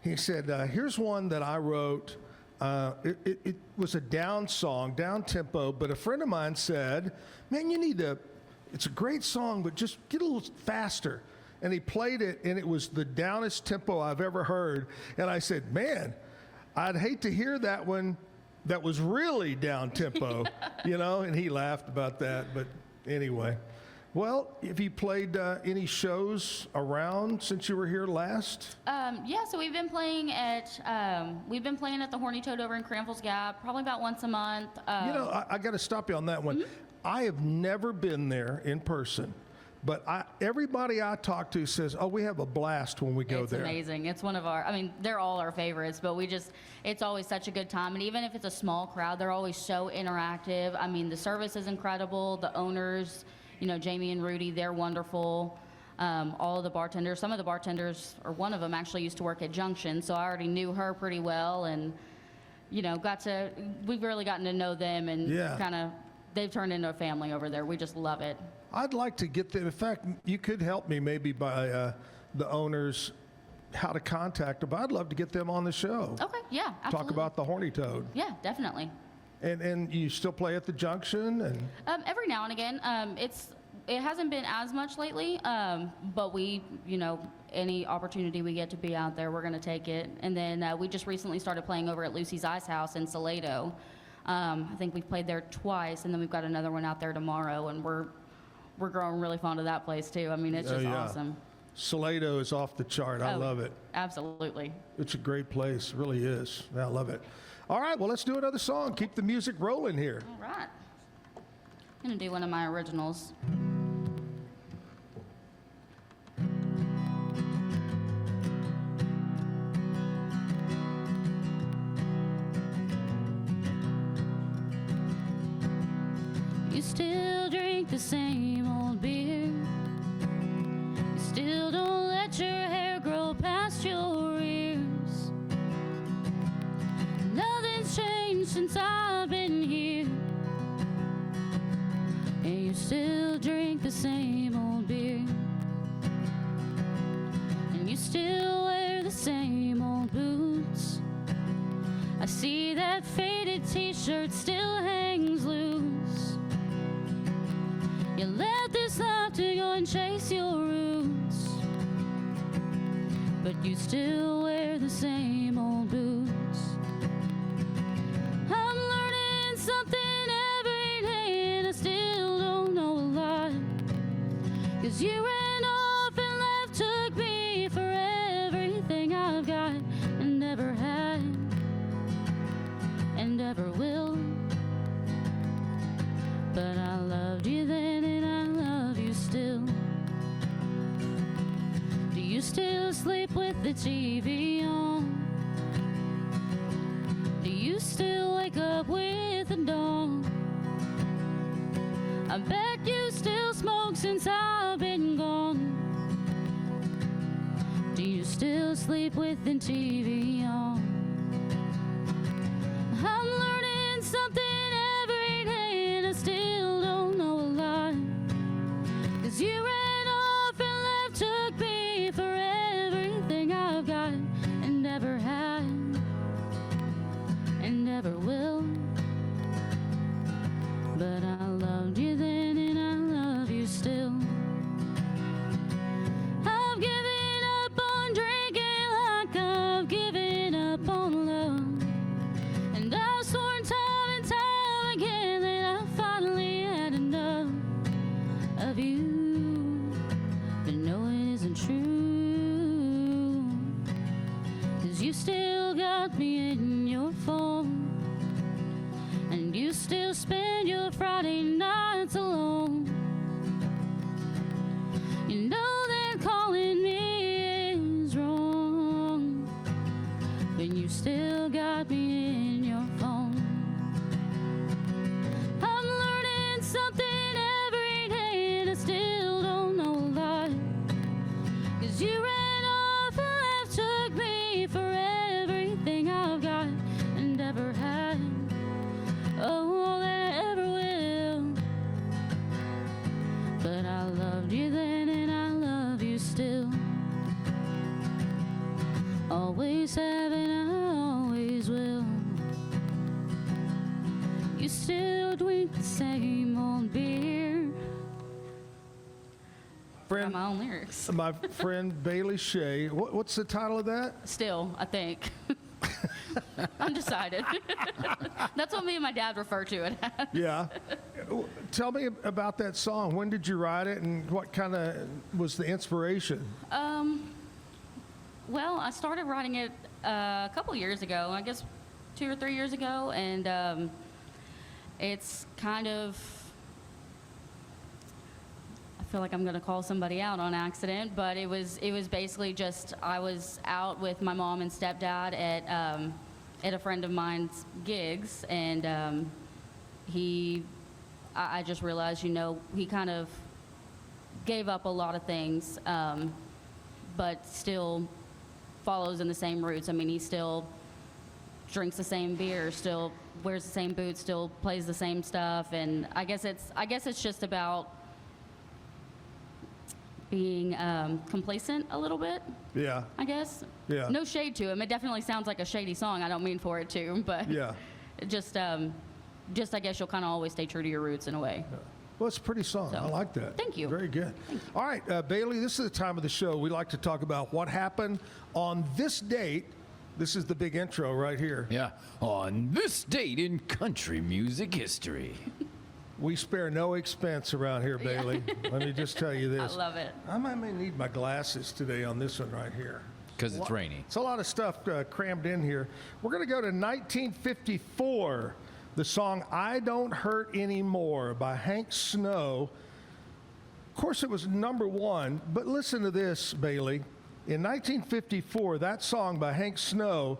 here's one that I wrote. It was a down song, down tempo, but a friend of mine said, man, it's a great song, but just get a little faster. And he played it, and it was the downest tempo I've ever heard. And I said, man, I'd hate to hear that one that was really down tempo, and he laughed about that. But anyway, well, have you played any shows around since you were here last? Yeah, so we've been playing at the Horny Toad over in Cranfell's Gap, probably about once a month. I got to stop you on that one. I have never been there in person, but everybody I talk to says, oh, we have a blast when we go there. It's amazing. It's one of they're all our favorites, but it's always such a good time. And even if it's a small crowd, they're always so interactive. I mean, the service is incredible. The owners, Jamie and Rudy, they're wonderful. All of the bartenders, some of the bartenders, or one of them actually used to work at Junction, so I already knew her pretty well, and we've really gotten to know them, and they've turned into a family over there. We just love it. I'd like to get them. In fact, you could help me maybe by the owners how to contact them. But I'd love to get them on the show. Okay, yeah, absolutely. Talk about the Horny Toad. Yeah, definitely. And you still play at the Junction? And every now and again. It hasn't been as much lately, but we, any opportunity we get to be out there, we're going to take it. And then we just recently started playing over at Lucy's Ice House in Salado. I think we've played there twice, and then we've got another one out there tomorrow, and we're growing really fond of that place too. I mean, it's just awesome. Salado is off the chart. I love it. Absolutely. It's a great place. It really is. I love it. All right, well, let's do another song. Keep the music rolling here. All right. I'm going to do one of my originals. You still drink the same old beer. You still don't let your hair grow past your ears. Nothing's changed since I've been here. And you still drink the same old beer. And you still wear the same old boots. I see that faded t-shirt still hangs loose. You let this laughter go and chase your roots, but you still wear the same old boots. I'm learning something every day and I still don't know a lot, 'cause you ran off and left, took me for everything I've got and never had and never will. But I loved you then and I love you still. Do you still sleep with the TV on? Do you still wake up with the dawn? I bet you still smoke since I've been gone. Do you still sleep with the TV on? I'm learning something every day and I still don't know a You still drink the same old beer. Friend, My own lyrics. My friend Bailey Shea. What's the title of that? Still, I think. Undecided. That's what me and my dad refer to it as. Yeah. Tell me about that song. When did you write it, and what kind of was the inspiration? Well, I started writing it a couple years ago, I guess 2 or 3 years ago, and it's kind of, I feel like I'm going to call somebody out on accident, but it was basically just, I was out with my mom and stepdad at a friend of mine's gigs, and I just realized, he kind of gave up a lot of things, but still follows in the same roots. I mean, he still drinks the same beer, still wears the same boots, still plays the same stuff, and I guess it's just about being complacent a little bit. Yeah. I guess. Yeah. No shade to him. It definitely sounds like a shady song. I don't mean for it to, but yeah. Just I guess you'll kind of always stay true to your roots in a way. Yeah. Well, it's a pretty song. So, I like that. Thank you. Very good. All right, Bailey, this is the time of the show. We like to talk about what happened on this date. This is the big intro right here. Yeah. On this date in country music history. We spare no expense around here, Bailey. Let me just tell you this. I love it. I may need my glasses today on this one right here. Because it's rainy. It's a lot of stuff crammed in here. We're going to go to 1954. The song I Don't Hurt Anymore by Hank Snow. Of course, it was #1, but listen to this, Bailey. In 1954, that song by Hank Snow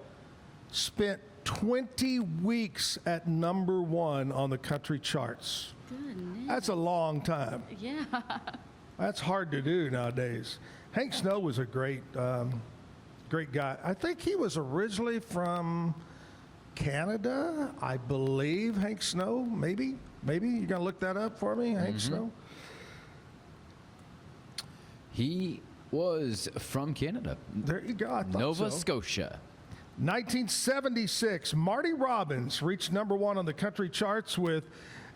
spent 20 weeks at #1 on the country charts. Goodness. That's a long time. Yeah. That's hard to do nowadays. Hank Snow was a great guy. I think he was originally from Canada, I believe. Hank Snow, maybe you're gonna look that up for me, Hank Snow. He was from Canada. There you go. I thought Nova so. Scotia. 1976, Marty Robbins reached #1 on the country charts with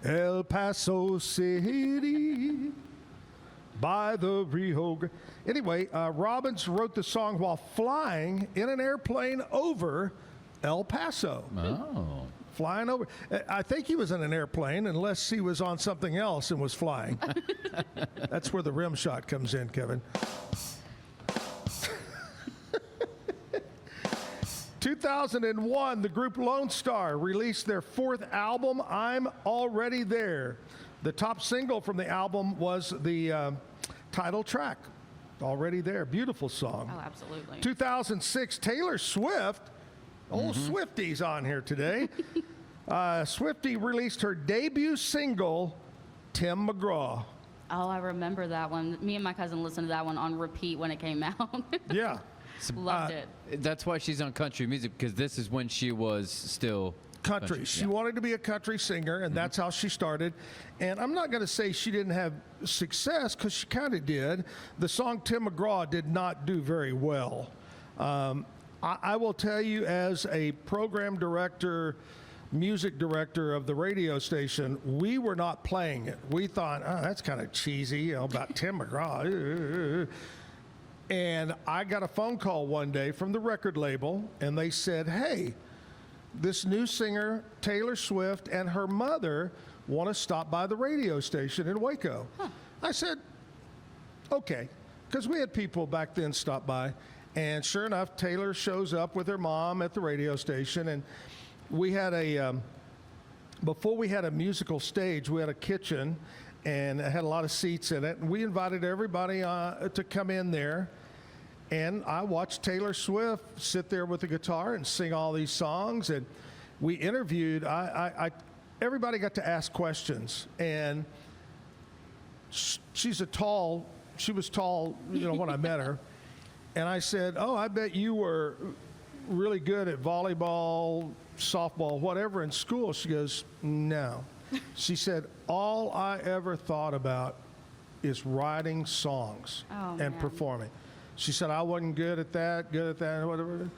El Paso City by the Rio Grande. Anyway, Robbins wrote the song while flying in an airplane over El Paso. Oh. Flying over. I think he was in an airplane, unless he was on something else and was flying. That's where the rim shot comes in, Kevin. 2001, the group Lone Star released their 4th album, I'm Already There. The top single from the album was the title track, Already There. Beautiful song. Oh, absolutely. 2006, Taylor Swift, old Swifties on here today. Swiftie released her debut single, Tim McGraw. Oh, I remember that one. Me and my cousin listened to that one on repeat when it came out. Yeah. Loved it. That's why she's on country music, because this is when she was still country. She wanted to be a country singer, and that's how she started. And I'm not going to say she didn't have success, because she kind of did. The song Tim McGraw did not do very well. I will tell you, as a program director, music director of the radio station, we were not playing it. We thought, oh, that's kind of cheesy, about Tim McGraw. And I got a phone call one day from the record label, and they said, hey, this new singer, Taylor Swift, and her mother want to stop by the radio station in Waco. I said, okay, because we had people back then stop by. And sure enough, Taylor shows up with her mom at the radio station, and we had before we had a musical stage, we had a kitchen, and it had a lot of seats in it. And we invited everybody to come in there. And I watched Taylor Swift sit there with the guitar and sing all these songs. And we interviewed, everybody got to ask questions. And she was tall, when I met her. And I said, oh, I bet you were really good at volleyball, softball, whatever in school. She goes, no. She said, all I ever thought about is writing songs and performing. She said, I wasn't good at that, whatever.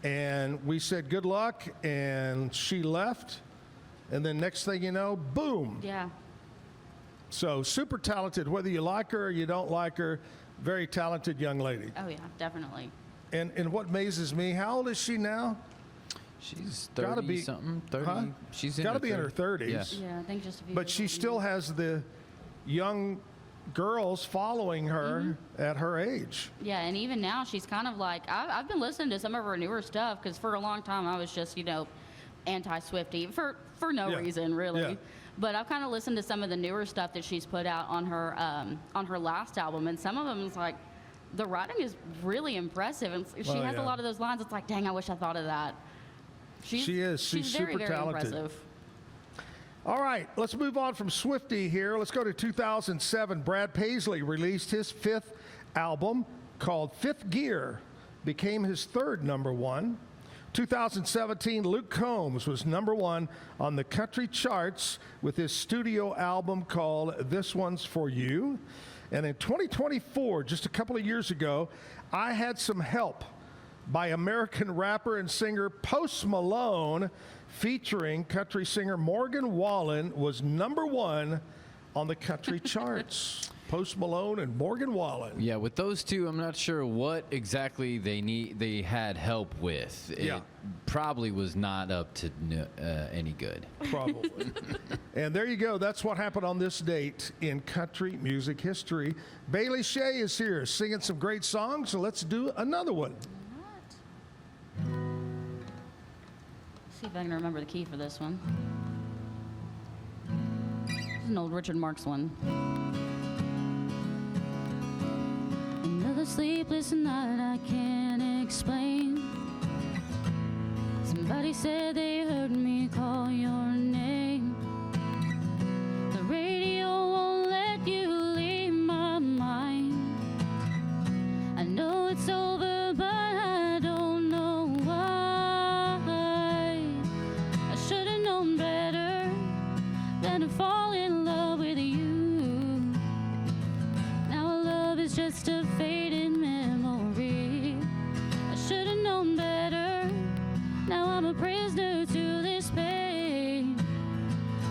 And we said, good luck. And she left. and then next thing you know, boom. Yeah. So super talented, whether you like her or you don't like her, very talented young lady. Oh yeah, definitely. And what amazes me, how old is she now? She's Gotta 30 be- something, 30. Huh? She's Gotta in her be in her 30s. Yeah. Yeah, I think just a few. But she still has the young girls following her at her age. Yeah, and even now she's kind of like I've been listening to some of her newer stuff because for a long time I was just anti-Swiftie for no Yeah. reason really. Yeah. But I've kind of listened to some of the newer stuff that she's put out on her last album, and some of them is like the writing is really impressive, and she has a lot of those lines. It's like, dang, I wish I thought of that. She is. She's very, super very talented. impressive. All right, let's move on from Swiftie here. Let's go to 2007. Brad Paisley released his fifth album called Fifth Gear, became his third number one. 2017, Luke Combs was number one on the country charts with his studio album called This One's For You. And in 2024, just a couple of years ago, I Had Some Help by American rapper and singer Post Malone, featuring country singer Morgan Wallen, was number one on the country charts. Post Malone and Morgan Wallen. Yeah, with those two, I'm not sure what exactly they had help with. It probably was not up to any good. Probably. And there you go. That's what happened on this date in country music history. Bailey Shea is here singing some great songs, so let's do another one. See if I can remember the key for this one. This is an old Richard Marx one. Another sleepless night I can't explain. Somebody said they heard me call your name. The radio won't let you leave my mind. I know it's over, but I don't know why. I should have known better than to fall in love with you. Now our love is just a fading memory. I should have known better. Now I'm a prisoner to this pain,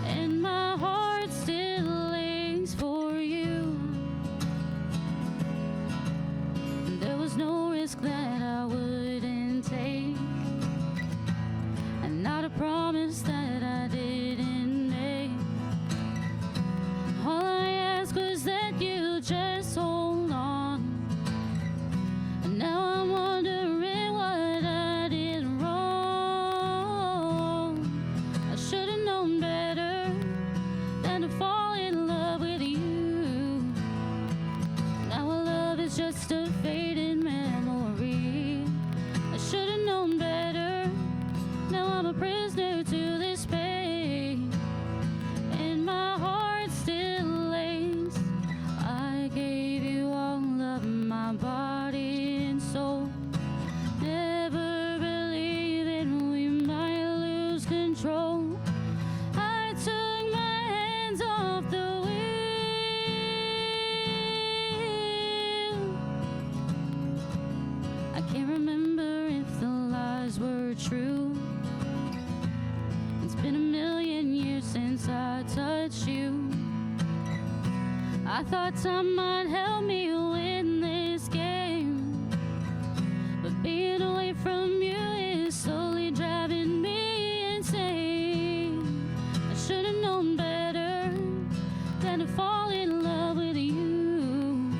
and my heart still aches for you. There was no risk that I wouldn't take, and not a promise that I didn't make. All I asked was that you just hold on. And now I'm wondering what I did wrong. I should have known better than to fall in love with you. Now our love is just a fading memory. I should have known better. Now I'm a prisoner to this pain, and my heart still aches. I gave you all of my body and soul, never believing we might lose control. I took my hands off the wheel. I can't remember if the lies were true. It's been a million years since I touched you. I thought time might help me win this game, but being away from you is slowly driving me insane. I should have known better than to fall in love with you.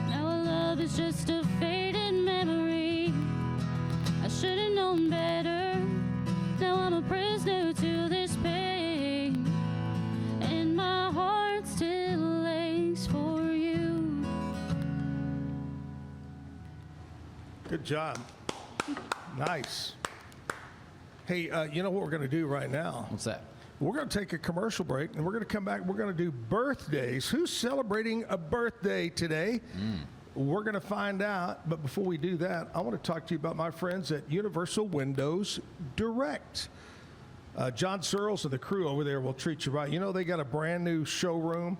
Now our love is just a fading memory. I should have known better. Now I'm a prisoner to this pain, and my heart still aches for you. Good job. Nice. Hey, you know what we're going to do right now? What's that? We're going to take a commercial break, and we're going to come back. We're going to do birthdays. Who's celebrating a birthday today? We're going to find out. But before we do that, I want to talk to you about my friends at Universal Windows Direct. John Searles and the crew over there will treat you right. You know, they got a brand new showroom.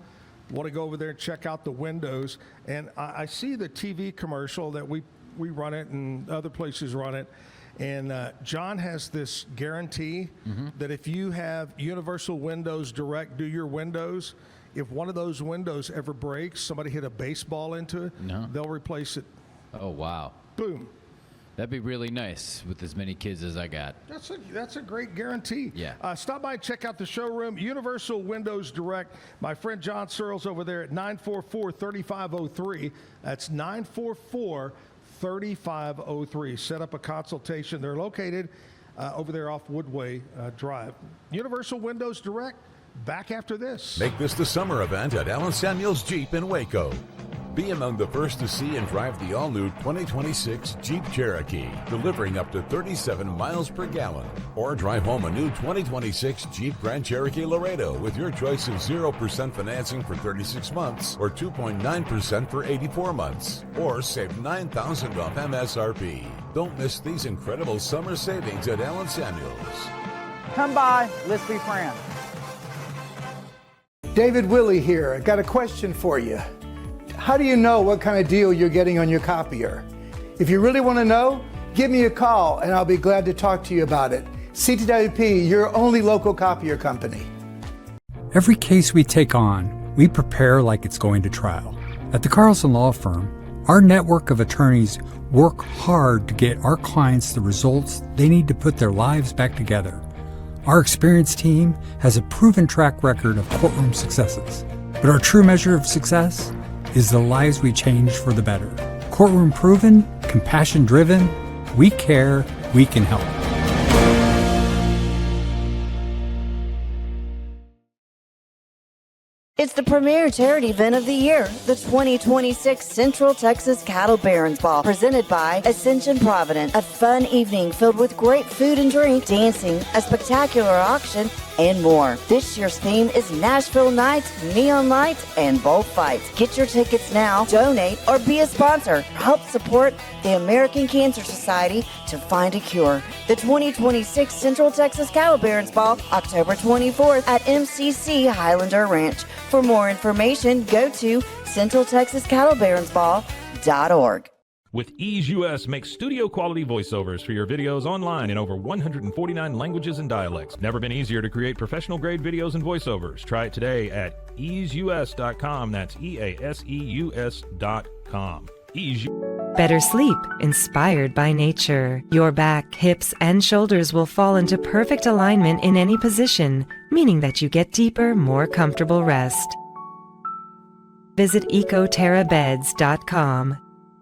Want to go over there and check out the windows. And I see the TV commercial that we run it and other places run it. And John has this guarantee that if you have Universal Windows Direct do your windows, if one of those windows ever breaks, somebody hit a baseball into it, they'll replace it. Oh, wow. Boom. That'd be really nice with as many kids as I got. That's a great guarantee. Yeah. Stop by and check out the showroom, Universal Windows Direct. My friend John Searles over there at 944-3503. That's 944-3503. Set up a consultation. They're located over there off Woodway Drive. Universal Windows Direct, back after this. Make this the summer event at Allen Samuels Jeep in Waco. Be among the first to see and drive the all-new 2026 Jeep Cherokee, delivering up to 37 miles per gallon. Or drive home a new 2026 Jeep Grand Cherokee Laredo with your choice of 0% financing for 36 months or 2.9% for 84 months. Or save $9,000 off MSRP. Don't miss these incredible summer savings at Allen Samuels. Come by, let's be friends. David Willey here. I got a question for you. How do you know what kind of deal you're getting on your copier? If you really want to know, give me a call and I'll be glad to talk to you about it. CTWP, your only local copier company. Every case we take on, we prepare like it's going to trial. At the Carlson Law Firm, our network of attorneys work hard to get our clients the results they need to put their lives back together. Our experienced team has a proven track record of courtroom successes. But our true measure of success is the lives we change for the better. Courtroom proven, compassion driven, we care, we can help. It's the premier charity event of the year, the 2026 Central Texas Cattle Barons Ball, presented by Ascension Providence. A fun evening filled with great food and drink, dancing, a spectacular auction, and more. This year's theme is Nashville Nights, Neon Lights, and Bullfights. Get your tickets now, donate, or be a sponsor. Help support the American Cancer Society to find a cure. The 2026 Central Texas Cattle Barons Ball, October 24th at MCC Highlander Ranch. For more information, go to centraltexascattlebaronsball.org. With Ease US, make studio quality voiceovers for your videos online in over 149 languages and dialects. Never been easier to create professional grade videos and voiceovers. Try it today at easeus.com. That's EASEUS.com. Ease. Better sleep, inspired by nature. Your back, hips, and shoulders will fall into perfect alignment in any position, meaning that you get deeper, more comfortable rest. Visit ecoterrabeds.com.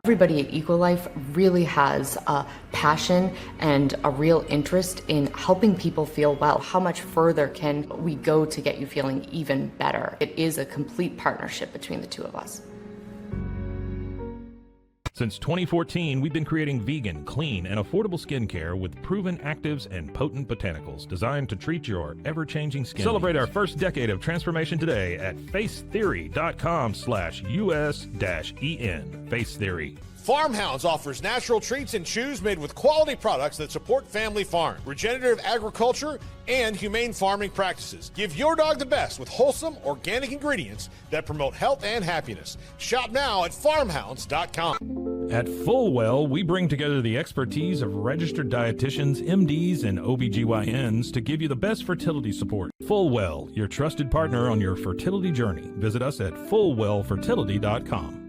Everybody at EcoLife really has a passion and a real interest in helping people feel well. How much further can we go to get you feeling even better? It is a complete partnership between the two of us. Since 2014, we've been creating vegan, clean, and affordable skincare with proven actives and potent botanicals designed to treat your ever-changing skin. Celebrate our first decade of transformation today at facetheory.com/US-EN. Face Theory. Farmhounds offers natural treats and chews made with quality products that support family farm, regenerative agriculture, and humane farming practices. Give your dog the best with wholesome, organic ingredients that promote health and happiness. Shop now at farmhounds.com. At Fullwell, we bring together the expertise of registered dietitians, MDs, and OBGYNs to give you the best fertility support. Fullwell, your trusted partner on your fertility journey. Visit us at fullwellfertility.com.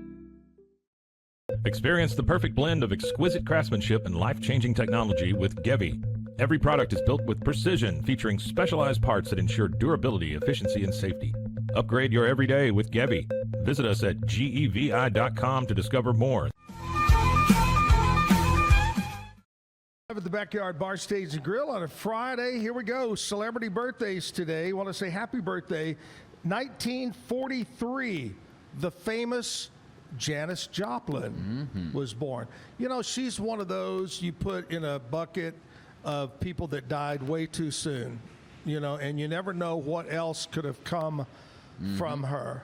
Experience the perfect blend of exquisite craftsmanship and life-changing technology with Gevi. Every product is built with precision, featuring specialized parts that ensure durability, efficiency, and safety. Upgrade your everyday with Gevi. Visit us at gevi.com to discover more. At the Backyard Bar, Stage and Grill on a Friday. Here we go. Celebrity birthdays today. I want to say happy birthday. 1943, the famous Janis Joplin was born. You know, she's one of those you put in a bucket of people that died way too soon, you know, and you never know what else could have come from her.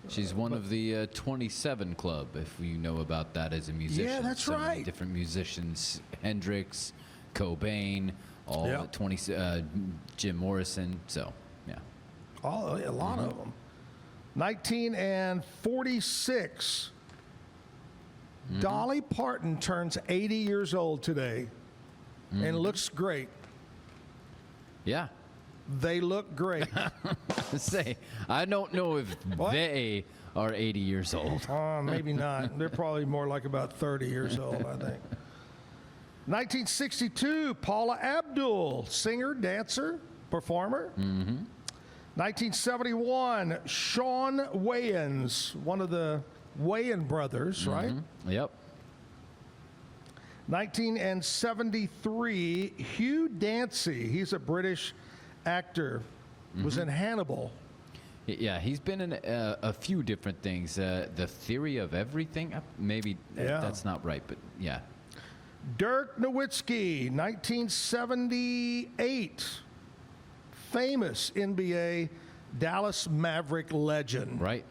She's one of the 27 Club, if you know about that as a musician. Yeah, that's so right. Many different musicians, Hendrix, Cobain, all Yeah. 20, Jim Morrison, so, yeah. A lot of them. 1946. Dolly Parton turns 80 years old today. and looks great. Yeah. They look great. Say, I don't know if they are 80 years old. Maybe not. They're probably more like about 30 years old, I think. 1962, Paula Abdul, singer, dancer, performer. 1971, Shawn Wayans, one of the Wayan brothers, right? Yep. 1973, Hugh Dancy, he's a British actor, was in Hannibal. Yeah, he's been in a few different things. The Theory of Everything, maybe that's not right, but yeah. Dirk Nowitzki, 1978, famous NBA Dallas Maverick legend. Right.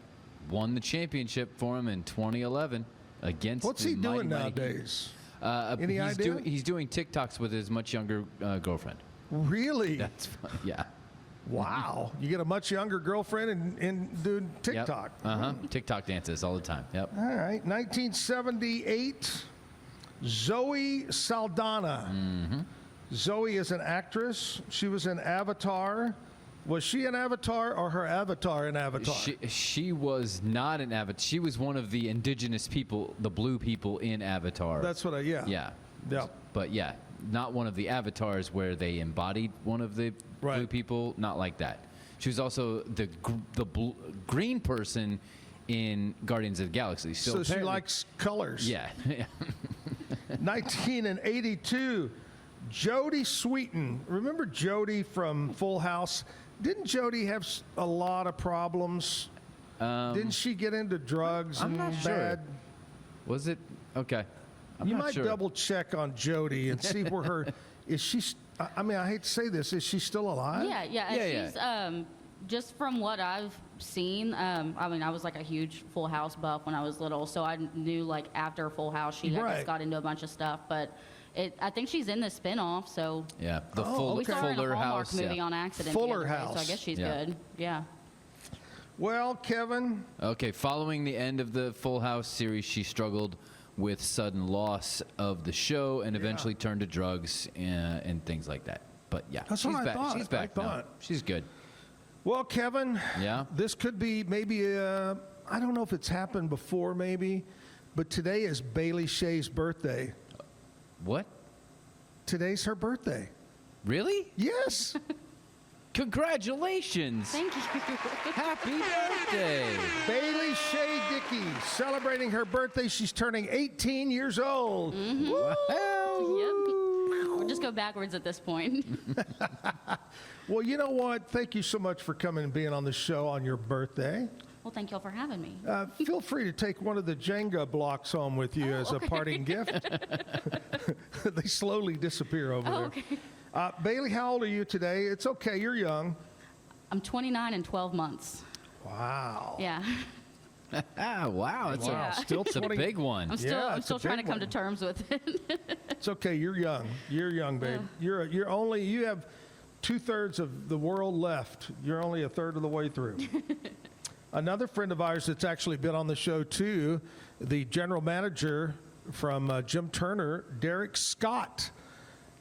Won the championship for him in 2011 against What's the he doing mighty nowadays? Any idea? He's doing TikToks with his much younger girlfriend. Really? That's fun. Yeah. Wow. You get a much younger girlfriend and do TikTok. Yep. TikTok dances all the time. Yep. All right. 1978, Zoe Saldana. Zoe is an actress. She was in Avatar. Was she an Avatar or her avatar in Avatar? She was not an Avatar. She was one of the indigenous people, the blue people in Avatar. That's what Yeah. But yeah, not one of the avatars where they embodied one of the blue people. Not like that. She was also the green person in Guardians of the Galaxy. So she likes colors. Yeah. 1982, Jodie Sweetin. Remember Jodie from Full House? Didn't Jodie have a lot of problems? Didn't she get into drugs I'm and not bad? sure. Was it? Okay. You might double check on Jodie and see where her is. She? I mean, I hate to say this. Is she still alive? Yeah. She's just from what I've seen. I mean, I was like a huge Full House buff when I was little, so I knew like after Full House, she I guess, got into a bunch of stuff, but. I think she's in the spinoff, so yeah, the we saw her in a Fuller Hallmark House movie on accident. Fuller the other day, House. so I guess she's good. Yeah. Well, Kevin. Okay, following the end of the Full House series, she struggled with sudden loss of the show and eventually turned to drugs and things like that. But yeah, That's she's what I back. thought. She's back I now. thought. She's good. Well, Kevin. Yeah. This could be maybe I don't know if it's happened before, maybe, but today is Bailey Shea's birthday. What? Today's her birthday. Really? Yes. Congratulations. Thank you. Happy birthday. Bailey Shea Dickey celebrating her birthday. She's turning 18 years old. Yep. We'll just go backwards at this point. Well, you know what? Thank you so much for coming and being on the show on your birthday. Well, thank you all for having me. Feel free to take one of the Jenga blocks home with you as a parting gift. They slowly disappear over there. Okay. Bailey, how old are you today? It's okay, you're young. I'm 29 and 12 months. Wow. Yeah. Wow, it's still a big one. I'm still trying to come to terms with it. It's okay, you're young. You're young, babe. You have 2/3 of the world left. You're only 1/3 of the way through. Another friend of ours that's actually been on the show too, the general manager from Jim Turner, Derek Scott,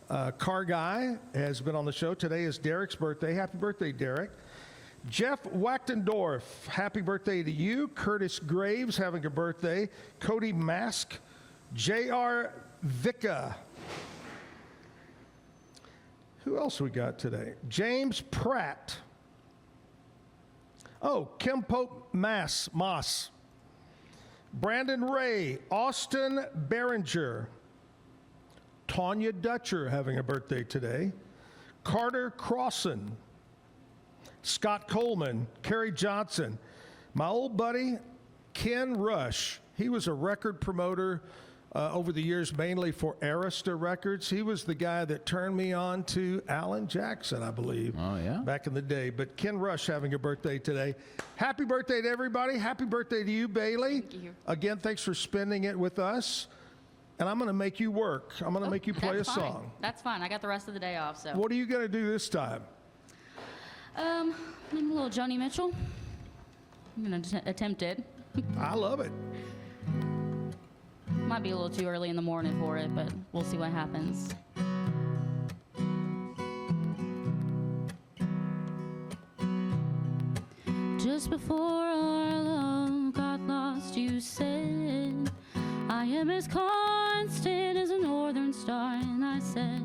car guy, has been on the show. Today is Derek's birthday. Happy birthday, Derek. Jeff Wachtendorf, happy birthday to you. Curtis Graves having a birthday. Cody Mask, J.R. Vicka. Who else we got today? James Pratt. Oh, Kim Pope Moss. Brandon Ray, Austin Behringer, Tanya Dutcher having a birthday today, Carter Crossan, Scott Coleman, Kerry Johnson, my old buddy Ken Rush. He was a record promoter over the years, mainly for Arista Records. He was the guy that turned me on to Alan Jackson, I believe. Oh, yeah? Back in the day. But Ken Rush having a birthday today. Happy birthday to everybody. Happy birthday to you, Bailey. Thank you. Again, thanks for spending it with us. And I'm going to make you work. I'm going to make you play a song. That's fine. I got the rest of the day off, so. What are you going to do this time? Maybe a little Joni Mitchell. I'm going to attempt it. I love it. Might be a little too early in the morning for it, but we'll see what happens. just before our love got lost, you said, I am as constant as a northern star. And I said,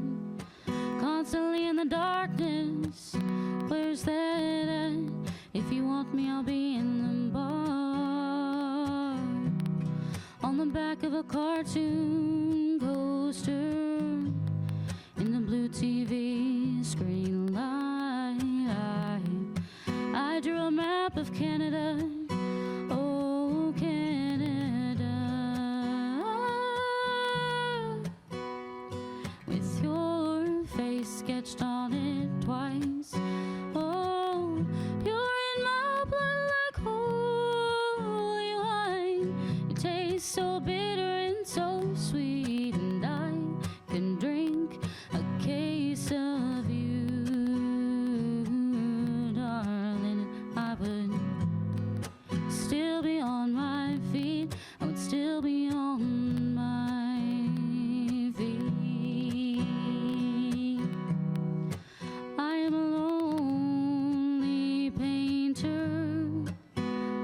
constantly in the darkness, where's that at? If you want me, I'll be in the bar, on the back of a cartoon coaster, in the blue TV screen light. I drew a map of Canada, oh Canada, with your face sketched on it twice. Oh, you're in my blood like holy wine. You taste so bitter and so sweet, and I can drink a case of you, darling. I would still be on my feet. I would still be on my feet. I am a lonely painter.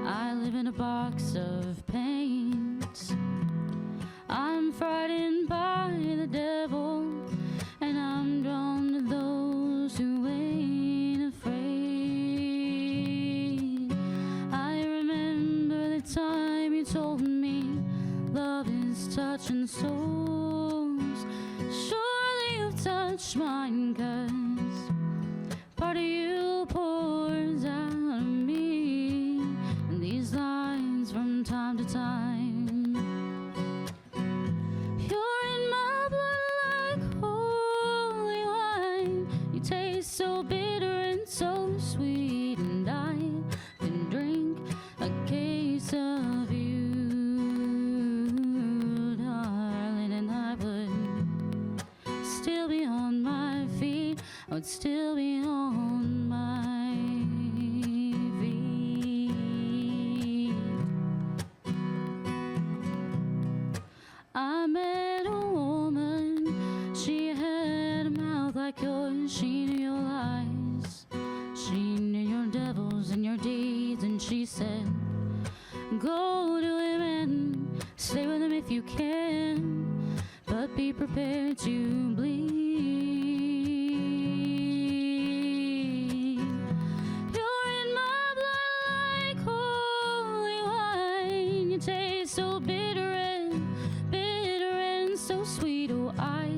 I live in a box of paints. I'm frightened by the devil, and I'm drawn to those who ain't afraid. I remember the time you told me love is touching souls. Surely you've touched mine, 'cause part of you pours out of me, and these lines from time to time. You're in my blood like holy wine. You taste so bitter and so sweet, and I can drink a case of you, darling. And I would still be on my feet. I would still be on my feet. I met a woman, she had a mouth like yours. She knew your lies, she knew your devils and your deeds, and she said, go to him and stay with him if you can, but be prepared to bleed. You're in my blood like holy wine. You taste so bitter and so sweet. Oh, I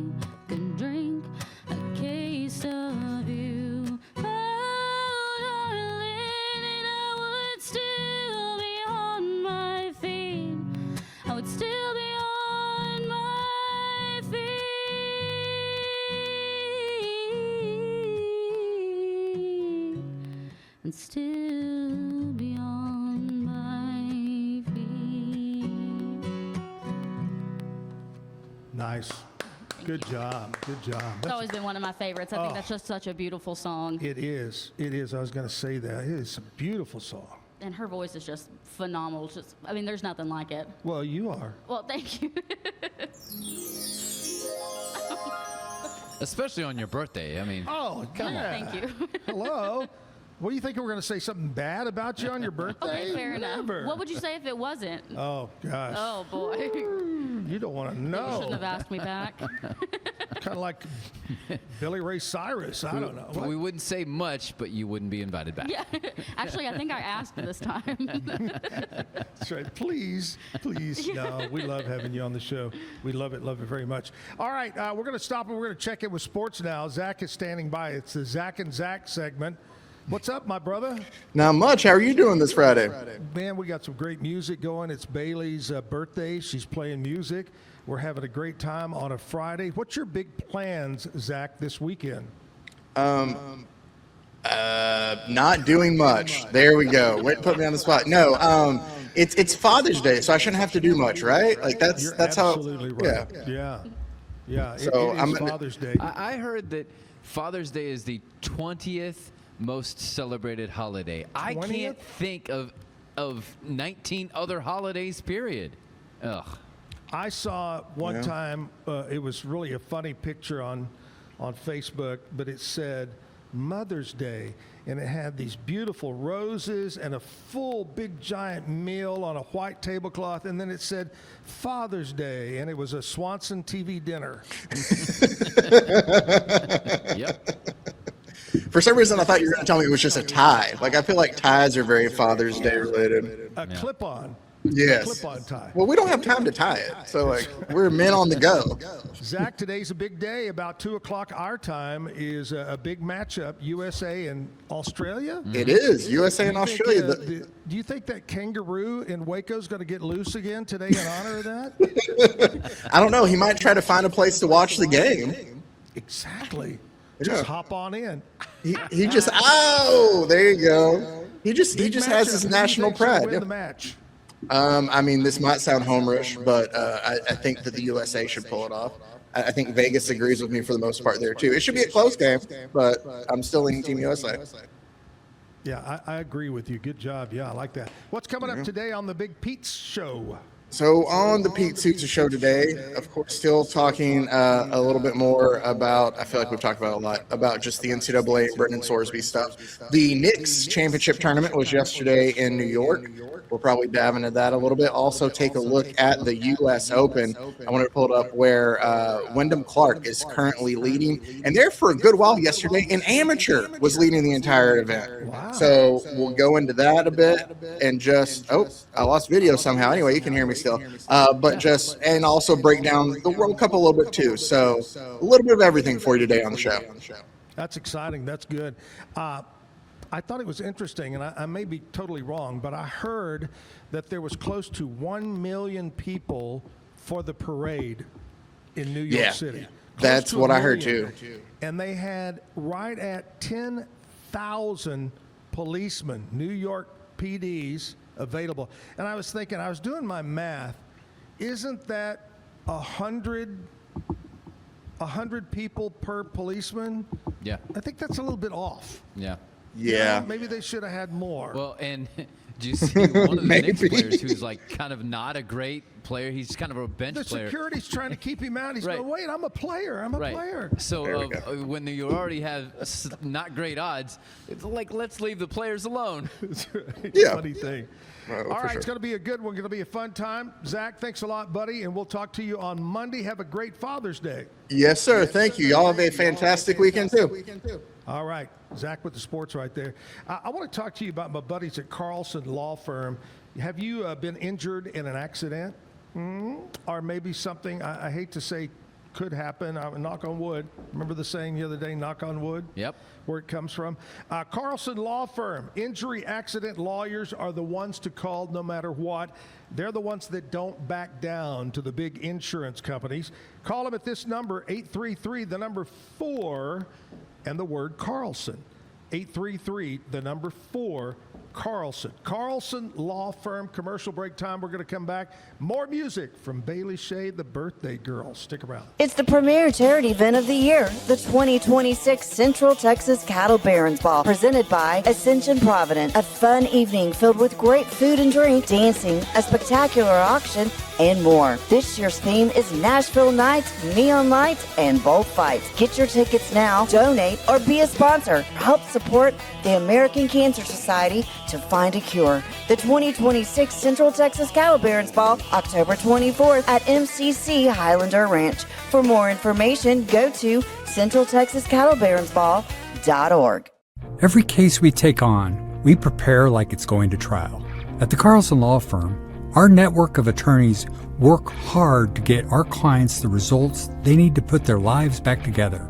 can drink a case of you, oh, darling, and I would still be on my feet. I would still be on my feet, and still be on my feet. Nice. Good job. Good job. It's always been one of my favorites. I think that's just such a beautiful song. It is. It is. I was going to say that. It is a beautiful song. And her voice is just phenomenal. Just, I mean, there's nothing like it. Well, you are. Well, thank you. Especially on your birthday. I mean, oh, come on. Thank you. Hello. What do you think we're going to say something bad about you on your birthday? Okay, fair Never. enough. What would you say if it wasn't? Oh, gosh. Oh, boy. You don't want to You know. shouldn't have asked me back. Kind of like Billy Ray Cyrus. I don't know. We wouldn't say much, but you wouldn't be invited back. Yeah. Actually, I think I asked this time. That's right. Please. No, we love having you on the show. We love it very much. All right, we're going to stop and we're going to check in with sports now. Zach is standing by. It's the Zach and Zach segment. What's up, my brother? Not much. How are you doing this Friday? Man, we got some great music going. It's Bailey's birthday. She's playing music. We're having a great time on a Friday. What's your big plans, Zach, this weekend? Not doing much. There we go. Wait, put me on the spot. No, it's Father's Day, so I shouldn't have to do much, right? Like that's how. Absolutely right. Yeah. So it is Father's Day. I heard that Father's Day is the 20th most celebrated holiday. 20th? I can't think of 19 other holidays, period. Ugh. I saw one time, it was really a funny picture on Facebook, but it said, Mother's Day, and it had these beautiful roses and a full big giant meal on a white tablecloth, and then it said Father's Day, and it was a Swanson TV dinner. Yep. For some reason, I thought you were going to tell me it was just a tie. Like, I feel like ties are very Father's Day related. A clip-on. Yes. Clip-on tie. Well, we don't have time to tie it, so like we're men on the go. Zach, today's a big day. About 2 o'clock our time is a big matchup, USA and Australia. It is USA and Australia. Do you think that kangaroo in Waco is going to get loose again today in honor of that? I don't know. He might try to find a place to watch the game. Exactly. Yeah. Just hop on in. He just there you go. He just has his national pride. Win the match. I mean, this might sound homerish, but I think that the USA should pull it off. I think Vegas agrees with me for the most part there, too. It should be a close game, but I'm still leaning Team USA. Yeah, I agree with you. Good job. Yeah, I like that. What's coming up today on the Big Pete's Show? So on the Pete Souza Show today, of course, still talking a little bit more about, I feel like we've talked about a lot, about just the NCAA and Brendan Sorsby stuff. The Knicks championship tournament was yesterday in New York. We'll probably dive into that a little bit. Also take a look at the U.S. Open. I wanted to pull it up where Wyndham Clark is currently leading. And there for a good while yesterday, an amateur was leading the entire event. Wow. So we'll go into that a bit and just, I lost video somehow. Anyway, you can hear me still. And also break down the World Cup a little bit too. So a little bit of everything for you today on the show. That's exciting. That's good. I thought it was interesting, and I may be totally wrong, but I heard that there was close to 1 million people for the parade in New York City. That's what I heard too. And they had right at 10,000 policemen, New York PDs, available. And I was thinking, I was doing my math. Isn't that 100 people per policeman? Yeah. I think that's a little bit off. Yeah. Yeah. Maybe they should have had more. Well, and do you see one of the Knicks players who's like kind of not a great player? He's kind of a bench player. The security's trying to keep him out. He's going, wait, I'm a player. I'm a player. So when you already have not great odds, it's like, let's leave the players alone. It's Yeah. a funny thing. All right, it's going to be a good one. Going to be a fun time. Zach, thanks a lot, buddy, and we'll talk to you on Monday. Have a great Father's Day. Yes, sir. Thank you. Y'all have a fantastic weekend, too. All right. Zach with the sports right there. I want to talk to you about my buddies at Carlson Law Firm. Have you been injured in an accident? Or maybe something, I hate to say could happen, knock on wood. Remember the saying the other day, knock on wood? Yep. Where it comes from. Carlson Law Firm, injury accident lawyers are the ones to call no matter what. They're the ones that don't back down to the big insurance companies. Call them at this number, 833, the number 4, and the word Carlson. 833, the number 4, Carlson. Carlson Law Firm. Commercial break time. We're going to come back. More music from Bailey Shea, the birthday girl. Stick around. It's the premier charity event of the year, the 2026 Central Texas Cattle Barons Ball, presented by Ascension Provident. A fun evening filled with great food and drink, dancing, a spectacular auction, and more. This year's theme is Nashville Nights, Neon Lights, and Bullfights. Get your tickets now, donate, or be a sponsor. Help support the American Cancer Society to find a cure. The 2026 Central Texas Cattle Barons Ball, October 24th at MCC Highlander Ranch. For more information, go to centraltexascattlebaronsball.org. Every case we take on, we prepare like it's going to trial. At the Carlson Law Firm, our network of attorneys work hard to get our clients the results they need to put their lives back together.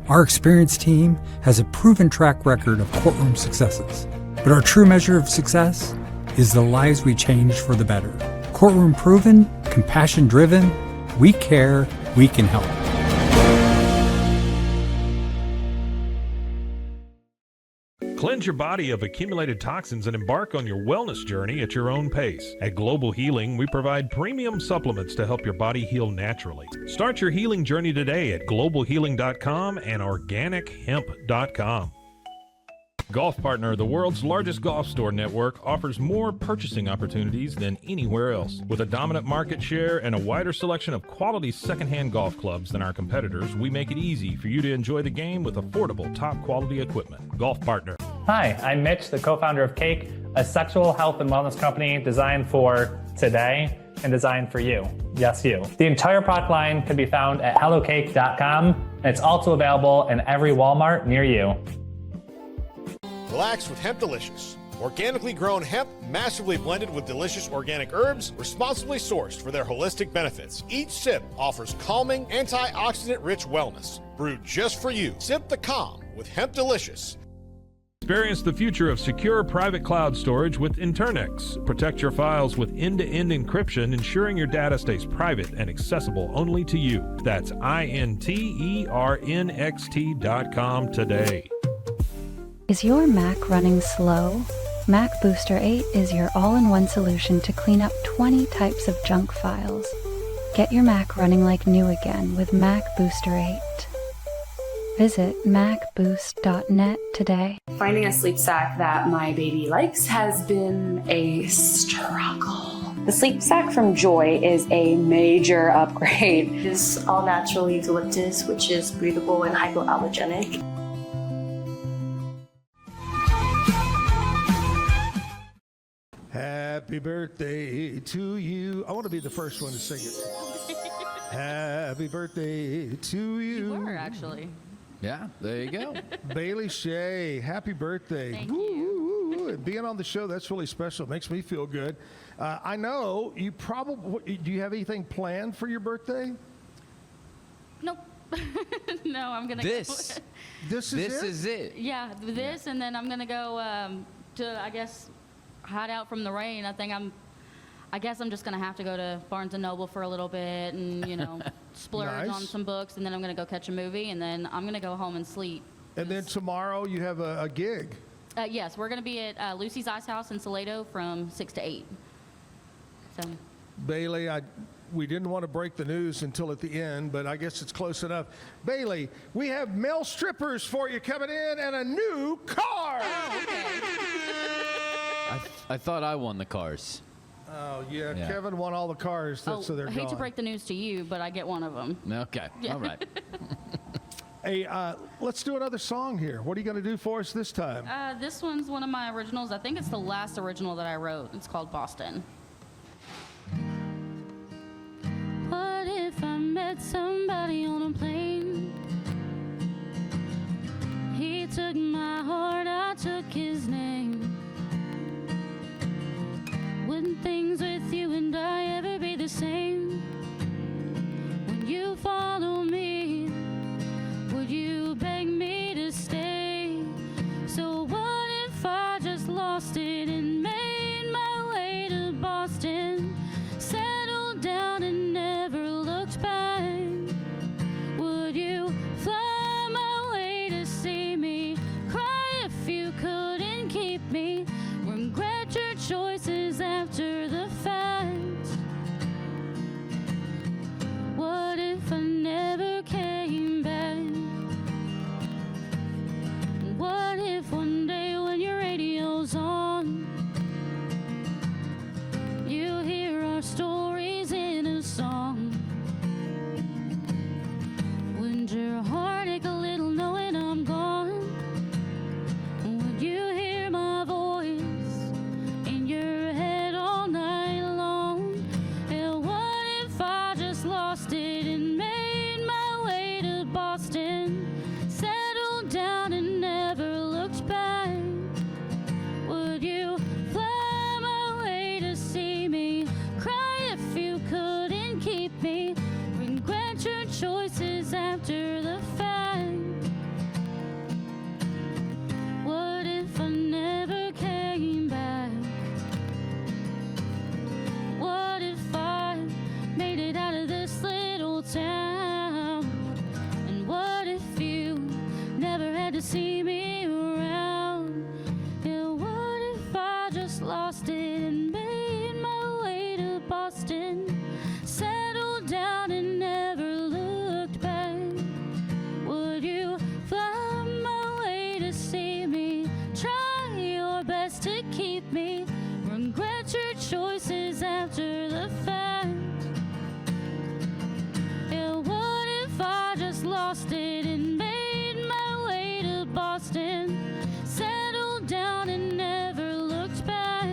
Our experienced team has a proven track record of courtroom successes. But our true measure of success is the lives we change for the better. Courtroom proven, compassion driven, we care, we can help. Cleanse your body of accumulated toxins and embark on your wellness journey at your own pace. At Global Healing, we provide premium supplements to help your body heal naturally. Start your healing journey today at globalhealing.com and organichemp.com. Golf Partner, the world's largest golf store network, offers more purchasing opportunities than anywhere else. With a dominant market share and a wider selection of quality secondhand golf clubs than our competitors, we make it easy for you to enjoy the game with affordable, top-quality equipment. Golf Partner. Hi, I'm Mitch, the co-founder of Cake, a sexual health and wellness company designed for today and designed for you. Yes, you. The entire product line can be found at hellocake.com, and it's also available in every Walmart near you. Relax with Hemp Delicious. Organically grown hemp, massively blended with delicious organic herbs, responsibly sourced for their holistic benefits. Each sip offers calming, antioxidant-rich wellness. Brewed just for you. Sip the calm with Hemp Delicious. Experience the future of secure private cloud storage with Internix. Protect your files with end-to-end encryption, ensuring your data stays private and accessible only to you. That's INTERNXT.com today. Is your Mac running slow? Mac Booster 8 is your all-in-one solution to clean up 20 types of junk files. Get your Mac running like new again with Mac Booster 8. Visit macboost.net today. Finding a sleep sack that my baby likes has been a struggle. The sleep sack from Joy is a major upgrade. It is all natural eucalyptus, which is breathable and hypoallergenic. Happy birthday to you. I want to be the first one to sing it. Happy birthday to you. You were, actually. Yeah, there you go. Bailey Shea, happy birthday. Thank you. Being on the show, that's really special. It makes me feel good. I know you probably, do you have anything planned for your birthday? Nope. No, I'm going to This is it. Yeah, this, and then I'm going to go to, I guess, hide out from the rain. I guess I'm just going to have to go to Barnes & Noble for a little bit and, splurge on some books, and then I'm going to go catch a movie, and then I'm going to go home and sleep. And then tomorrow you have a gig. Yes, we're going to be at Lucy's Ice House in Salado from 6 to 8. So, Bailey, we didn't want to break the news until at the end, but I guess it's close enough. Bailey, we have male strippers for you coming in and a new car. Oh, okay. I thought I won the cars. Oh, yeah. Kevin won all the cars, so they're I gone. hate to break the news to you, but I get one of them. Okay, Yeah. all right. Hey, let's do another song here. What are you going to do for us this time? This one's one of my originals. I think it's the last original that I wrote. It's called Boston. What if I met somebody on a plane? He took my heart, I took his name. Wouldn't things with you and I ever be the same? When you follow me, would you beg me to stay? So what if I just lost it and made my way to Boston? Settled down and never looked back. Would you fly my way to see me? Cry if you couldn't keep me. Regret your choices after the fact. What if I never came back? What if one day when your radio's on, you hear our stories in a song? Wouldn't your heart ache a little knowing I'm gone? Would you hear my voice in your head all night long? keep me. Regret your choices after the fact. Yeah, what if I just lost it and made my way to Boston? Settled down and never looked back.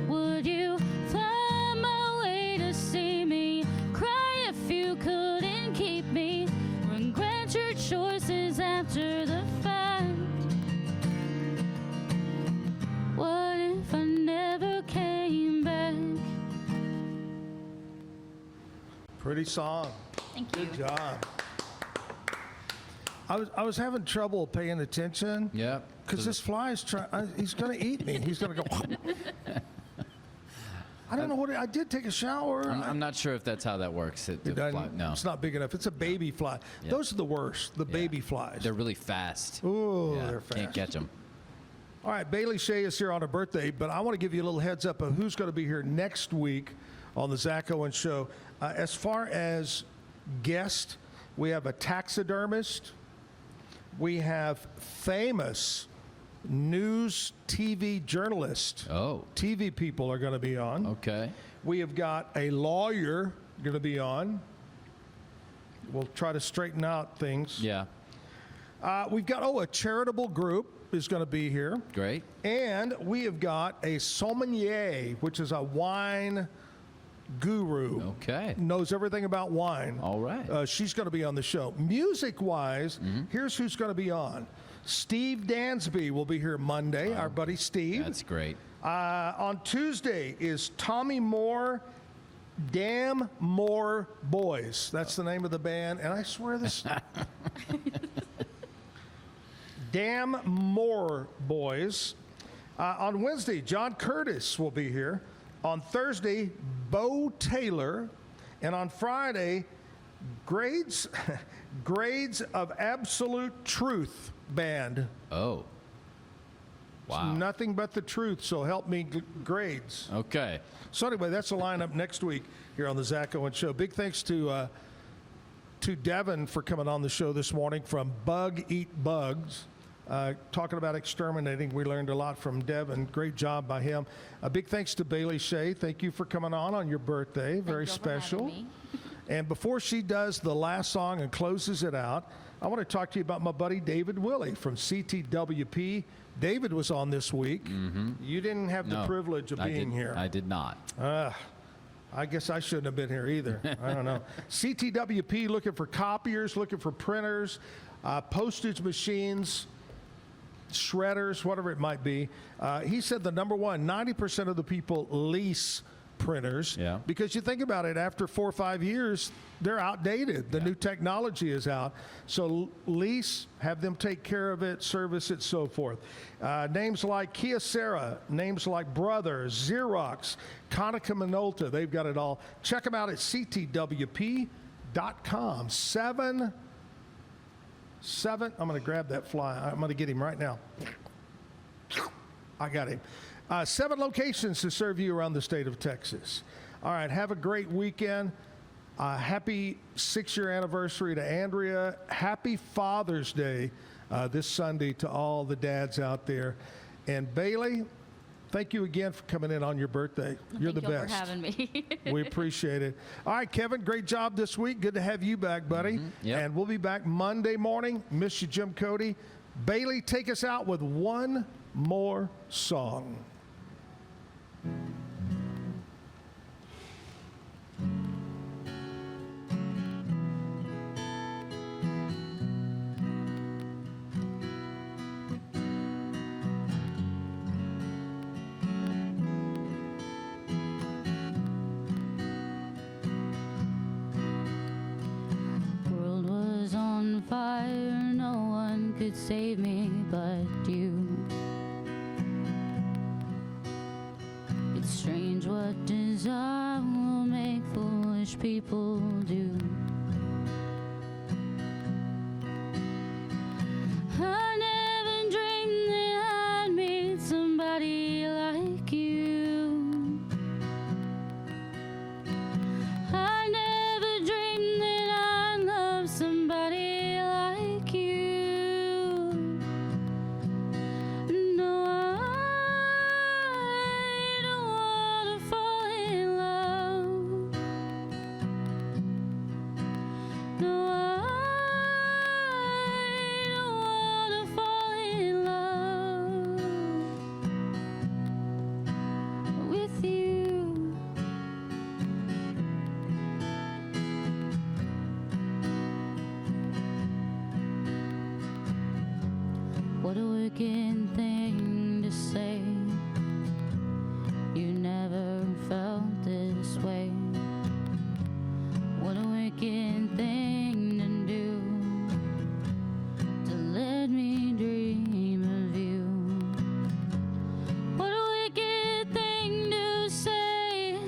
Would you fly my way to see me? Cry if you couldn't keep me. Regret your choices after the fact. What if I never came back? Pretty song. Thank you. Good job. I was having trouble paying attention. Yeah. Because this fly is trying. He's going to eat me. He's going to go. I don't know what I did. Take a shower. I'm not sure if that's how that works. It doesn't- No. It's not big enough. It's a baby fly. Yeah. Those are the worst. The baby flies. They're really fast. Ooh, Yeah, they're fast. Can't catch them. All right, Bailey Shea is here on her birthday, but I want to give you a little heads up of who's going to be here next week on the Zack Owen Show. As far as guests, we have a taxidermist. We have famous news TV journalist. Oh. TV people are going to be on. Okay. We have got a lawyer going to be on. We'll try to straighten out things. Yeah. We've got, a charitable group is going to be here. Great. And we have got a sommelier, which is a wine guru. Okay. Knows everything about wine. All right. She's going to be on the show. Music-wise, here's who's going to be on. Steve Dansby will be here Monday, our buddy Steve. That's great. On Tuesday is Tommy Moore, Damn More Boys. That's the name of the band. And I swear this... Damn More Boys. On Wednesday, John Curtis will be here. On Thursday, Bo Taylor. And on Friday, Grades of Absolute Truth Band. Oh. Wow. It's nothing but the truth, so help me grades. Okay. So anyway, that's the lineup next week here on the Zack Owen Show. Big thanks to Devon for coming on the show this morning from Bug Eat Bugs. Talking about exterminating, we learned a lot from Devon. Great job by him. A big thanks to Bailey Shea. Thank you for coming on your birthday. Very special. And before she does the last song and closes it out, I want to talk to you about my buddy David Willey from CTWP. David was on this week. You didn't have the privilege of being here. I did not. I guess I shouldn't have been here either. I don't know. CTWP looking for copiers, looking for printers, postage machines, shredders, whatever it might be. He said the number one, 90% of the people lease printers. Yeah. Because you think about it, after 4 or 5 years, they're outdated. The new technology is out. So lease, have them take care of it, service it, so forth. Names like Kyocera, names like Brothers, Xerox, Konica Minolta, they've got it all. Check them out at ctwp.com. Seven, I'm going to grab that fly. I'm going to get him right now. I got him. 7 locations to serve you around the state of Texas. All right, have a great weekend. Happy 6-year anniversary to Andrea. Happy Father's Day this Sunday to all the dads out there. And Bailey, thank you again for coming in on your birthday. You're the best. Thank you for having me. We appreciate it. All right, Kevin, great job this week. Good to have you back, buddy. Yep. And we'll be back Monday morning. Miss you, Jim Cody. Bailey, take us out with one more song. World was on fire, no one could save me but you. It's strange what desire will make foolish people do. I never dreamed that I'd meet somebody like you. I never dreamed that I'd love somebody like you. No, I to say. You never felt this way. What a wicked thing to do, to let me dream of you. What a wicked thing to say.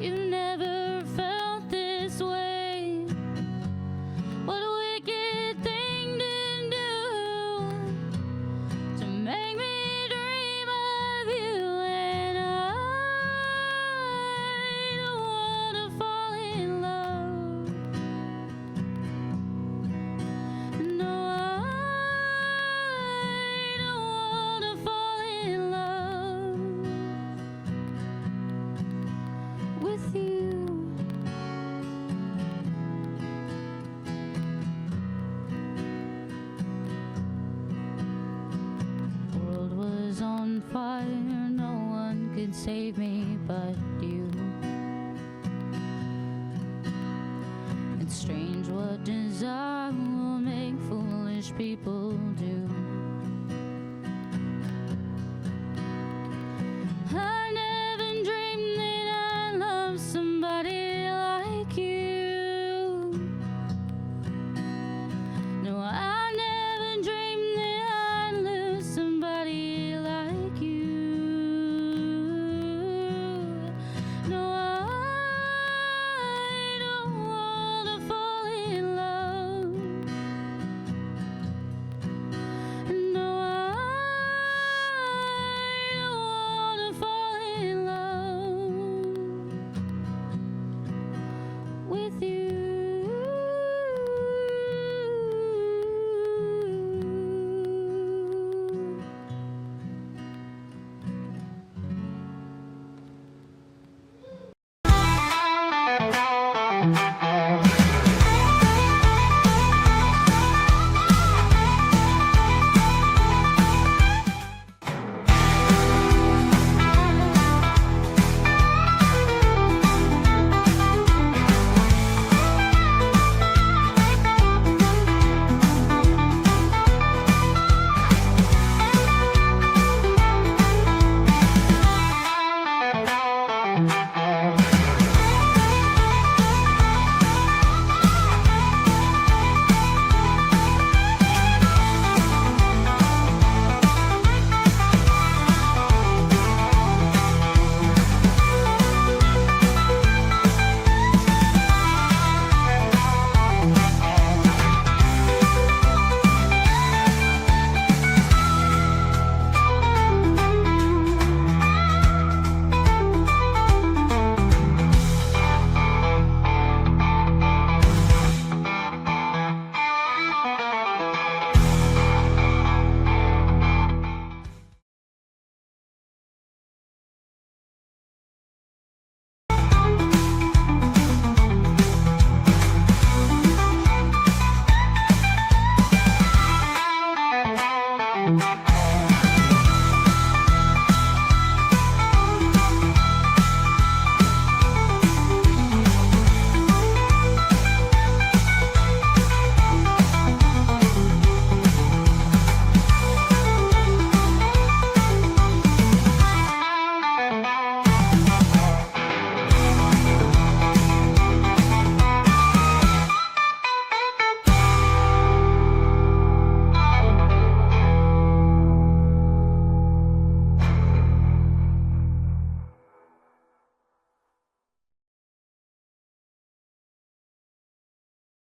You never felt this way. What a wicked thing to do, to make me dream of you. And I don't wanna fall in love. No, I don't wanna fall in love with you. World was on fire, no one could save me but you. It's strange what desire will make foolish people